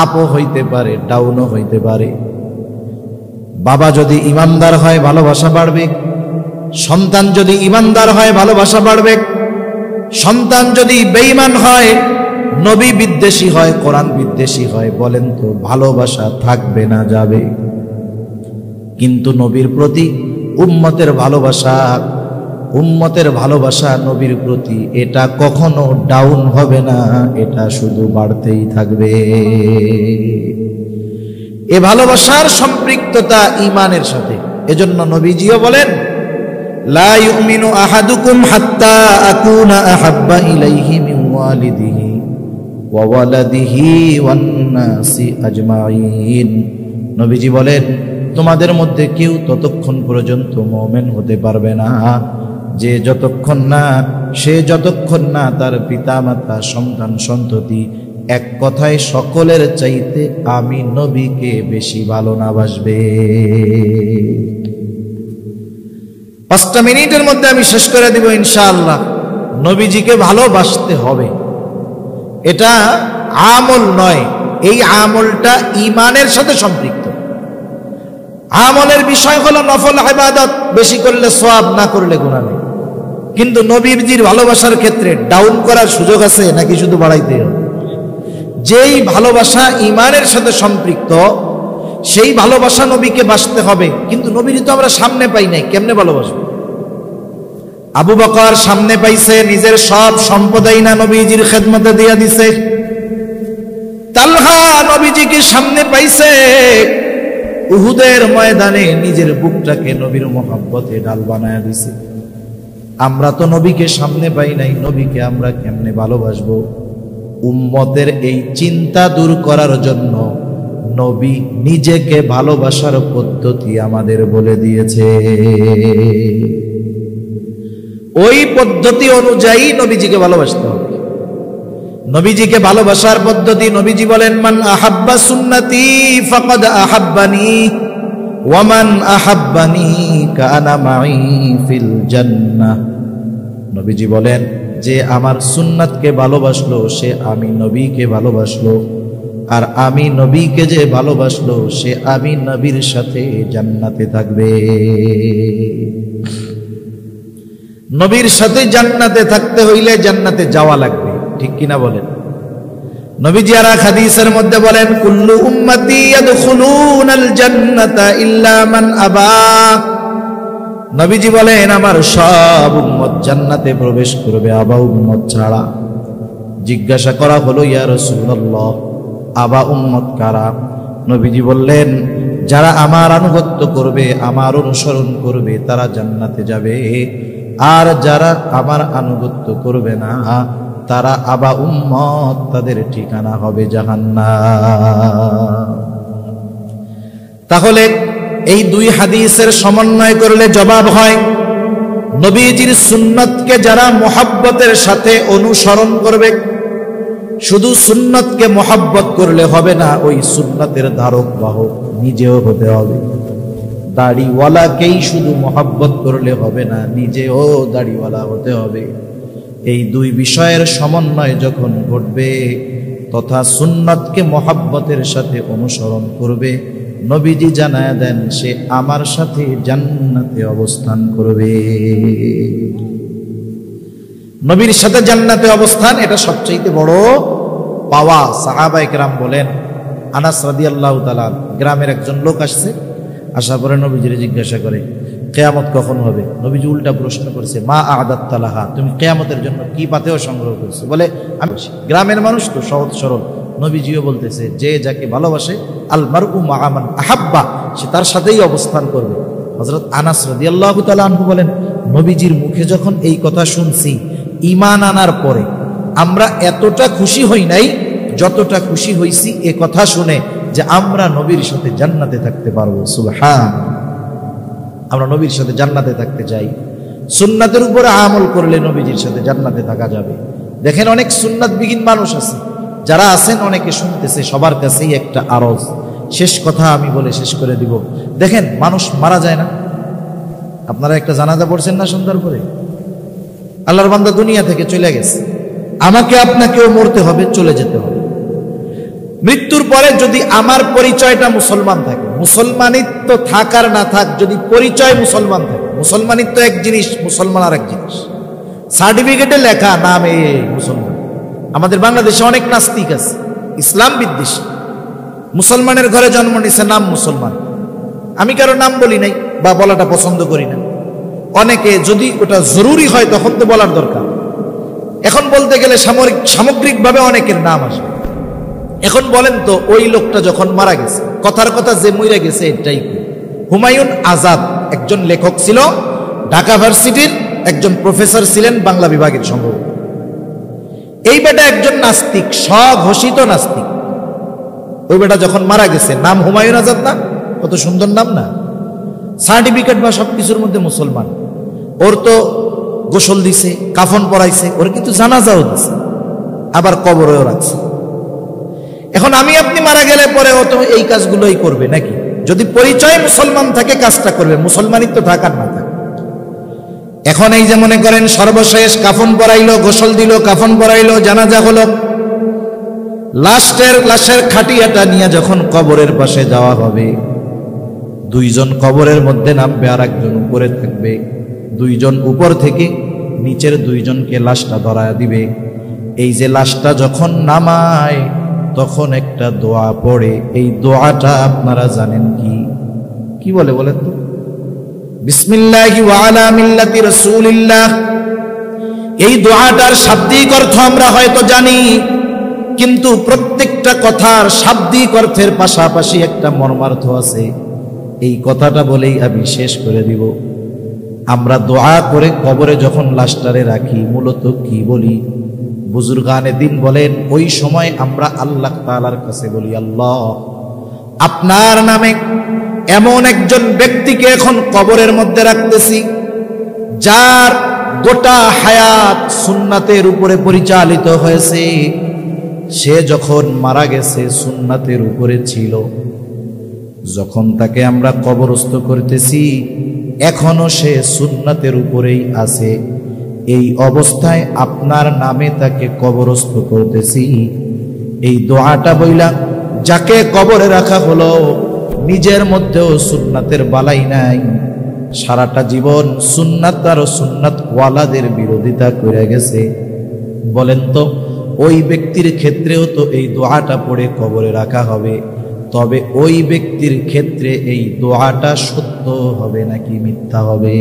আপও হইতে পারে, ডাউনও হইতে পারে। বাবা যদি ইমানদার হয় ভালোবাসা বাড়বে, সন্তান যদি ইমানদার হয় ভালোবাসা বাড়বে। সন্তান যদি বেঈমান হয়, নবী বিদ্বেষী হয়, কোরআন বিদ্বেষী হয়, বলেন তো ভালোবাসা থাকবে না যাবে? কিন্তু নবীর প্রতি উম্মতের ভালোবাসা নবীর প্রতি এটা কখনো ডাউন হবে না, এটা শুধু বাড়তেই থাকবে। এ ভালোবাসার সম্পৃক্ততা ঈমানের সাথে। এজন্য নবীজিও বলেন, লা ইউমিনু আহাদুকুম হাত্তা আকুনা আহাব্বা ইলাইহি মিন ওয়ালিদিহি ওয়া ওয়ালাদিহি ওয়ান নাসি আজমাইন। নবীজি বলেন, তোমাদের মধ্যে কেউ ততক্ষণ পর্যন্ত মুমিন হতে পারবে না সে যতক্ষণ না তার পিতামাতা, সন্তান সন্ততি এক কথায় সকলের চাইতে আমি নবীকে বেশি ভালো না বাসবে। 5টা মিনিটের মধ্যে আমি শেষ করে দিব ইনশাআল্লাহ। নবীজিকে ভালোবাসতে হবে, এটা আমল নয়, এই আমলটা ঈমানের সাথে সম্পৃক্ত। আমলের বিষয় হলো নফল ইবাদত, বেশি করলে সওয়াব, না করলে গুনাহ নেই। কিন্তু নবীজির ভালোবাসার ক্ষেত্রে ডাউন করার সুযোগ আছে নাকি শুধু বাড়াইতে হবে? যেই ভালোবাসা ঈমানের সাথে সম্পৃক্ত, সেই ভালোবাসা নবীকে বাসতে হবে। কিন্তু নবীর তো আমরা সামনে পাই নাই, কেমনে ভালোবাসবো? আবু বকর সামনে পাইছে, নিজের সব সম্পদাই না নবীজির খেদমতে দিয়া দিছে। তালহা নবীজিকে সামনে পাইছে, উহুদের ময়দানে নিজের বুকটাকে নবীর মোহাব্বতে ডাল বানায় দিছে। আমরা তো নবীকে সামনে পাই নাই, নবীকে আমরা কেমনে ভালোবাসবো? উম্মতের এই চিন্তা দূর করার জন্য নবী নিজেকে ভালোবাসার পদ্ধতি আমাদের বলে দিয়েছে। ওই পদ্ধতি অনুযায়ী নবীজিকে ভালোবাসতে হবে। নবীজিকে ভালোবাসার পদ্ধতি, নবীজি বলেন, মান আহাব্বা সুন্নতি ফাকাদ আহাব্বানি ওয়া মান আহাব্বানি কানা মাই ফিল জান্নাহ। নবীজি বলেন, যে আমার সুন্নাতকে ভালোবাসলো সে আমি নবীকে ভালোবাসলো, আর আমি নবীকে যে ভালোবাসলো সে আমি নবীর সাথে জান্নাতে থাকবে। নবীর সাথে জান্নাতে থাকতে হইলে জান্নাতে যাওয়া লাগবে, ঠিক কিনা বলেন? নবীজি আর হাদিসের মধ্যে বলেন, কুল্লু উম্মতি ইয়াদখুলুনাল জান্নাতা ইল্লা মান আবা। নবীজি বলেন আমার সব উম্মত জান্নাতে প্রবেশ করবে আবা উম্মত ছাড়া। জিজ্ঞাসা করা হলো ইয়া রাসূলুল্লাহ আবা উম্মত কারা? নবীজি বললেন যারা আমার আনুগত্য করবে, আমার অনুসরণ করবে তারা জান্নাতে যাবে, আর যারা আমার আনুগত্য করবে না তারা আবা উম্মত, তাদের ঠিকানা হবে জাহান্নাম। তাহলে এই দুই হাদিসের সমন্বয় করলে জবাব হয় নবীজির সুন্নতকে যারা মোহাব্বতের সাথে অনুসরণ করবে, শুধু সুন্নতকে মোহাব্বত করলে হবে না, ওই সুন্নতের ধারক বাহক নিজেও হতে হবে। দাড়িওয়ালাকেই শুধু মোহাব্বত করলে হবে না, নিজেও দাড়িওয়ালা হতে হবে। এই দুই বিষয়ের সমন্বয় যখন ঘটবে তথা সুন্নতকে মোহাব্বতের সাথে অনুসরণ করবে, নবীজি জানায় দেন সে আমার সাথে জান্নাতে অবস্থান করবে। নবীর সাথে জান্নাতে অবস্থান, এটা সবচেয়ে বড় পাওয়া। সাহাবায়ে কেরাম বলেন, আনাস রাদিয়াল্লাহু তাআলা, গ্রামের একজন লোক আসছে, আসার পরে নবীজিরে জিজ্ঞাসা করে কিয়ামত কখন হবে? নবীজি উল্টা প্রশ্ন করেছে, মা আ'দাত্তা লাহা, তুমি কিয়ামতের জন্য কি পাথেয় সংগ্রহ করেছো? বলে আমি গ্রামের মানুষ তো, সহজ সরল। নবীজিও বলতেছে যে যাকে ভালোবাসে আল মারউ মা'a মান আহাব্বা, সে তার সাথেই অবস্থান করবে। হযরত আনাস রাদিয়াল্লাহু তাআলা আনহু বলেন, নবীজির মুখে যখন এই কথা শুনছি, ঈমান আনার পরে আমরা এতটা খুশি হই নাই যতটা খুশি হইছি এ কথা শুনে যে আমরা নবীর সাথে জান্নাতে থাকতে পারবো। সুবহান, আমরা নবীর সাথে জান্নাতে থাকতে চাই। সুন্নাতের উপরে আমল করলে নবীজির সাথে জান্নাতে থাকা যাবে। দেখেন অনেক সুন্নাতবিহীন মানুষ আছে, যারা আছেন অনেকে শুনতেছে, সবার কাছেই একটা আরজ। শেষ কথা আমি বলে শেষ করে দিব। দেখেন মানুষ মারা যায় না, আপনারা একটা জানাজা পড়ছেন না সন্ধ্যার পরে? আল্লাহর বান্দা দুনিয়া থেকে চলে গেছে, আমাকে আপনাকেও মরতে হবে, চলে যেতে হবে। মৃত্যুর পরে যদি আমার পরিচয়টা মুসলমান থাকে, মুসলমানিত্ব থাকার না থাক, যদি পরিচয় মুসলমান থাকে, মুসলমানিত্ব এক জিনিস, মুসলমান আর এক জিনিস। সার্টিফিকেটে লেখা নামে মুসলমান। আমাদের বাংলাদেশে অনেক নাস্তিক আছে, ইসলাম বিদ্বেষী, মুসলমানের ঘরে জন্ম নিছে, নাম মুসলমান। আমি কারো নাম বলি নাই বা বলাটা পছন্দ করি না। অনেকে যদি ওটা জরুরি হয় তখন তো বলার দরকার। এখন বলতে গেলে সামগ্রিকভাবে অনেকের নাম আসবে। এখন বলেন তো, ওই লোকটা যখন মারা গেছে, কথার কথা যে মইরা গেছে এটাই কি? হুমায়ুন আজাদ একজন লেখক ছিল, ঢাকা ভার্সিটির একজন প্রফেসর ছিলেন বাংলা বিভাগের সম্ভবত। এই বেটা একজন নাস্তিক, স্বঘোষিত নাস্তিক। ওই বেটা যখন মারা গেছে, নাম হুমায়ুন আজাদ না? কত সুন্দর নাম না? সার্টিফিকেট বা সবকিছুর মধ্যে মুসলমান। ওর তো গোসল দিছে, কাফন পরাইছে, ওর কিন্তু জানাজাও দিছে, আবার কবরেও রাখছে। এখন আমি আপনি মারা গেলে পরে ও তো এই কাজগুলোই করবে নাকি? যদি পরিচয় মুসলমান থাকে কাজটা করবে, মুসলমানিত্ব থাকার না থাকে। এখন এই যে মনে করেন সর্বশেষ কাফন পরাইলো, গোসল দিল, কাফন পরাইলো, জানাজা হলো, লাশের খাটিয়াটা নিয়ে যখন কবরের পাশে যাওয়া হবে, দুইজন কবরের মধ্যে নামবে আর একজন উপরে থাকবে। দুইজন উপর থেকে নিচের দুইজনকে লাশটা ধরায় দিবে। এই যে লাশটা যখন নামায় তখন একটা দোয়া পড়ে, এই দোয়াটা আপনারা জানেন কি বলে বলেন তো? বিসমিল্লাহি ওয়া আলা মিল্লাতি রাসূলিল্লাহ। এই দোয়াটার শাব্দিক অর্থ আমরা হয়তো জানি, কিন্তু প্রত্যেকটা কথার শাব্দিক অর্থের পাশাপাশি একটা মর্মার্থ আছে। এই কথাটা বলেই আমি শেষ করে দিব। আমরা দোয়া করে কবরে যখন লাশটারে রাখি, মূলত কি বলি? বুজুর্গানে দিন বলেন, ওই সময় আমরা আল্লাহ তাআলার কাছে বলি, আল্লাহ আপনার নামে এমন একজন ব্যক্তিকে এখন কবরের মধ্যে রাখতেছি, যার গোটা হায়াত সুন্নাতের উপরে পরিচালিত হয়েছে। সে যখন মারা গেছে সুন্নাতের উপরে ছিল, যখন তাকে আমরা কবরস্থ করতেছি এখনো সে সুন্নাতের উপরেই আছে। এই অবস্থায় আপনার নামে তাকে কবরস্থ করতেছি। এই দোয়াটা বইলা যাকে কবরে রাখা হলো, নিজের মধ্যেও সুন্নাতের বালাই নাই, সারাটা জীবন সুন্নাত আর সুন্নাত ওয়ালাদের বিরোধিতা করে গেছে। বলেন তো, ওই ব্যক্তির ক্ষেত্রেও তো এই দোয়াটা পড়ে কবরে রাখা হবে, তবে ওই ব্যক্তির ক্ষেত্রে এই দোয়াটা সত্য সত্য হবে নাকি মিথ্যা হবে।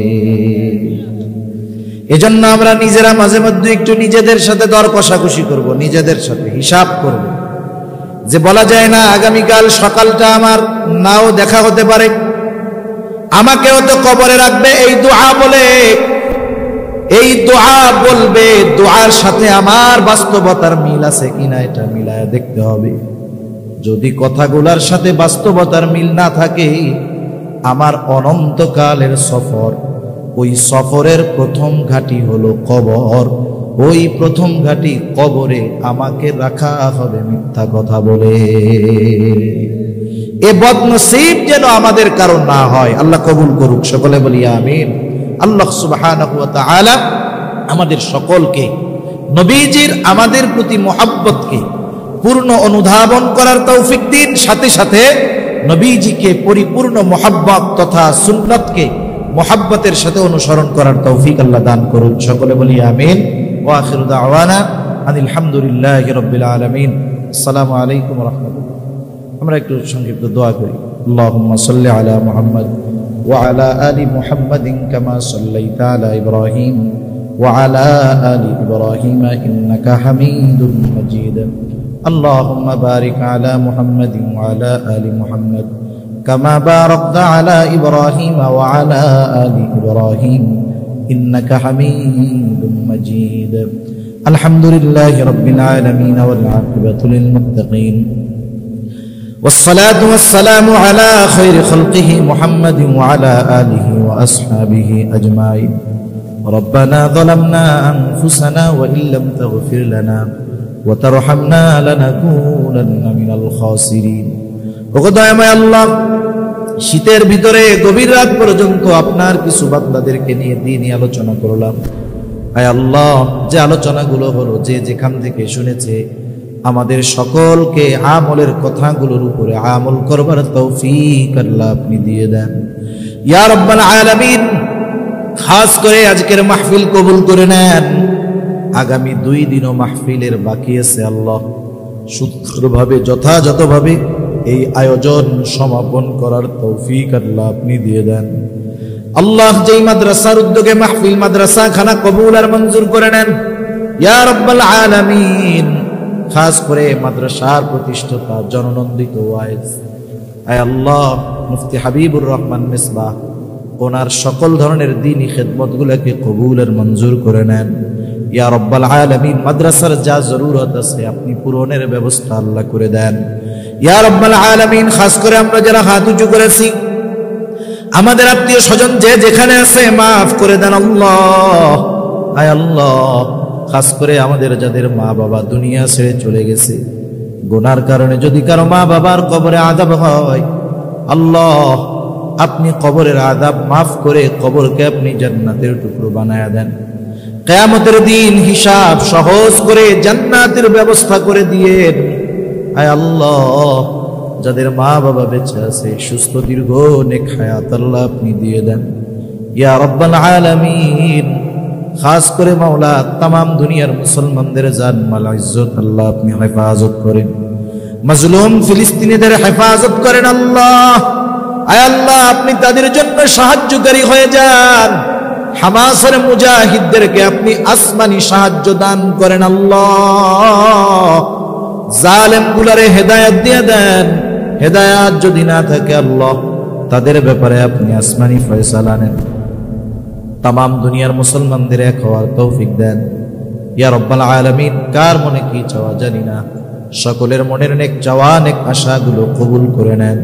এজন্য আমরা নিজেরা মাঝে মধ্যে একটু নিজেদের সাথে দর কষাকষি করব, নিজেদের সাথে হিসাব করব, যে বলা যায় না আগামীকাল সকালটা আমার নাও দেখা হতে পারে, আমাকেও তো কবরে রাখবে। এই দোয়া বলে, এই দোয়া বলবে, দোয়ার সাথে আমার বাস্তবতার মিল আছে কিনা এটা মিলায় দেখতে হবে। যদি কথাগুলার সাথে বাস্তবতার মিল না থাকে, আমার অনন্তকালের সফর, ওই সফরের প্রথম ঘাঁটি হলো কবর। ওই প্রথম ঘাঁটি কবরে আমাকে রাখা হবে মিথ্যা কথা বলে। এ বদনসিব যেন আমাদের কারণ না হয়, আল্লাহ কবুল করুক। সকলে বলি আমিন। আল্লাহ সুবহানাহু ওয়া তাআলা আমাদের সকলকে নবীজির আমাদের প্রতি মুহাব্বতকে পূর্ণ অনুধাবন করার তৌফিক দিন, সাথে সাথে নবীজিকে পরিপূর্ণ মুহাব্বত তথা সুন্নতকে মুহাব্বতের সাথে অনুসরণ করার তৌফিক আল্লাহ দান করুন। সকলে বলি আমিন। ওয়া আখিরু দাওয়ানা আনিল হামদুলিল্লাহি রাব্বিল আলামিন। আসসালামু আলাইকুম ওয়া রাহমাতুল্লাহ। আমরা একটু সংক্ষিপ্ত দোয়া করি। আল্লাহুম্মা সাল্লি আলা মুহাম্মদ ওয়া আলা আলি মুহাম্মাদিন কামা সাল্লাইতা আলা ইব্রাহিম ওয়া আলা আলি ইব্রাহিম ইন্নাকা হামিদুম মাজিদ। আল্লাহুম্মা বারিক আলা মুহাম্মাদিন ওয়া আলা আলি মুহাম্মাদ কামা বারাকতা আলা ইব্রাহিম ওয়া আলা আলি ইব্রাহিম ইন্নাকা হামিদুম মাজিদ। আলহামদুলিল্লাহি রাব্বিল আলামিন ওয়াল আকিবাতু লিল মুত্তাকিন। والصلاة والسلام على خير خلقه محمد وعلى آله وأصحابه أجمعين. ربنا ظلمنا أنفسنا وإن لم تغفر لنا وترحمنا لنكونن من الخاسرين. ওগোদয়াময় আল্লাহ, শীতের ভিতরে গভীর রাত পর্যন্ত আপনার কিছু বান্দাদেরকে নিয়ে দিনই আলোচনা করলাম। আয় আল্লাহ, যে আলোচনাগুলো হলো, যে যেখান থেকে শুনেছে, আমাদের সকলকে আমলের কথাগুলোর উপরে আমল করবার তৌফিক আল্লাহ আপনি দিয়ে দেন ইয়া রাব্বাল আলামিন। খাস করে আজকের মাহফিল কবুল করে নেন। আগামী 2 দিনও মাহফিলের বাকি আছে আল্লাহ, সুন্দরভাবে যথাযথভাবে এই আয়োজন সমাপন করার তৌফিক আল্লাহ আপনি দিয়ে দেন আল্লাহ। যেই মাদ্রাসার উদ্যোগে মাহফিল, মাদ্রাসা খানা কবুল আর মঞ্জুর করে নেন ইয়া রাব্বাল আলামিন। খাস করে মাদ্রাসার প্রতিষ্ঠাতা জননন্দিত ওয়াইজ আয় আল্লাহ মুফতি হাবিবুর রহমান মিসবাহ, ওনার সকল ধরনের দ্বীনি খেদমতগুলোকে কবুল আর মঞ্জুর করে নেন ইয়া রাব্বাল আলামিন। মাদ্রাসার যা জরুরত আছে আপনি পূরণের ব্যবস্থা আল্লাহ করে দেন ইয়া রাব্বাল আলামিন। খাস করে আমরা যারা হাত উঁচু করেছি, আমাদের আত্মীয় স্বজন যে যেখানে আছে মাফ করে দেন আল্লাহ। আয় আল্লাহ, খাস করে আমাদের যাদের মা বাবা দুনিয়া ছেড়ে চলে গেছে, গুনার কারণে যদি কারো মা বাবার কবরে আযাব হয়, আল্লাহ আপনি কবরের আযাব মাফ করে কবরকে আপনি জান্নাতের টুকরো বানায়া দেন। কিয়ামতের দিন হিসাব সহজ করে জান্নাতের ব্যবস্থা করে দিয়েন। আয় আল্লাহ, যাদের মা বাবা বেঁচে আছে, সুস্থ দীর্ঘ নেক হায়াত আল্লাহ আপনি দিয়ে দেন ইয়া রাব্বাল আলামিন। খাস করে মাওলা, তামাম দুনিয়ার মুসলমানদের জান মাল ইজ্জত আল্লাহ আপনি হেফাজত করেন। মাজলুম ফিলিস্তিনিদের হেফাজত করেন আল্লাহ। আয় আল্লাহ, আপনি তাদের জন্য সাহায্যকারী হয়ে যান। হামাসের মুজাহিদদেরকে আপনি আসমানি সাহায্য দান করেন আল্লাহ। জালেম গুলারে হেদায়েত দিয়ে দেন। হেদায়েত যদি না থাকে আল্লাহ, তাদের ব্যাপারে আপনি আসমানি ফয়সালা নেন। তামাম দুনিয়ার মুসলমানদের এক হওয়ার তৌফিক দেন ইয়া রাব্বাল আলামিন। কার মনে কি চাওয়া জানি না, সকলের মনের নেক চাওয়া, নেক আশাগুলো কবুল করে নেন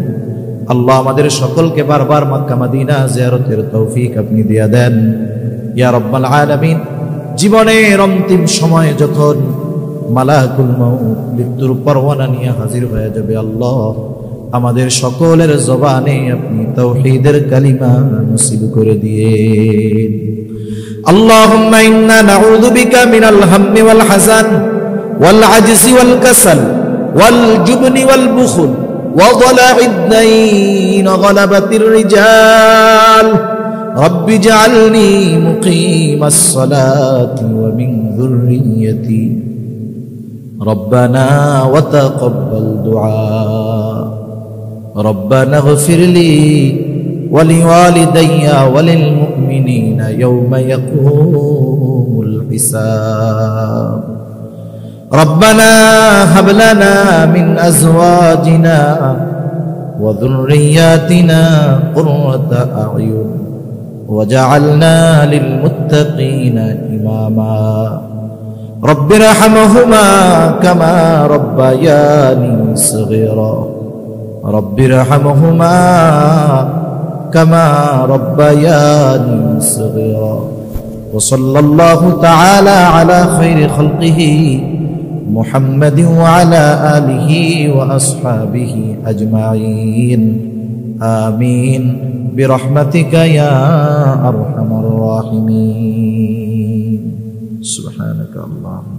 আল্লাহ। আমাদের সকলকে বারবার মক্কা মদিনা জিয়ারতের তৌফিক আপনি দিয়ে দেন ইয়া রাব্বাল আলামিন। জীবনের অন্তিম সময়ে যখন মালাকুল মাউত মৃত্যুর পরওয়ানা নিয়ে হাজির হয়ে যাবে আল্লাহ, আমাদের সকলের জবানে আপনি তাওহীদের কালিমা নসিব করে দিয়েন। আল্লাহুম্মা ইন্না নাউযু বিকা মিনাল হাম্মি ওয়াল হাযান ওয়াল আজজি ওয়াল কাসাল ওয়াল জুবনি ওয়াল বুখল ওয়া দালা'id দাইন ওয়া গালাবাতির রিজাল। রাব্বি ইজআলনি মুকিমাস সালাতি ওয়া মিন যুররিয়্যতি রব্বানা ওয়া তাকাব্বাল দুআ। ربنا اغفر لي ولوالدي وللمؤمنين يوم يقوم الحساب ربنا هب لنا من أزواجنا وذرياتنا قرة أعين وجعلنا للمتقين إماما رب ارحمهما كما ربياني صغيرا رب ارحمهما كما ربياني صغيرا وصلى الله تعالى على خير خلقه محمد وعلى آله وأصحابه أجمعين آمين برحمتك يا أرحم الراحمين سبحانك اللهم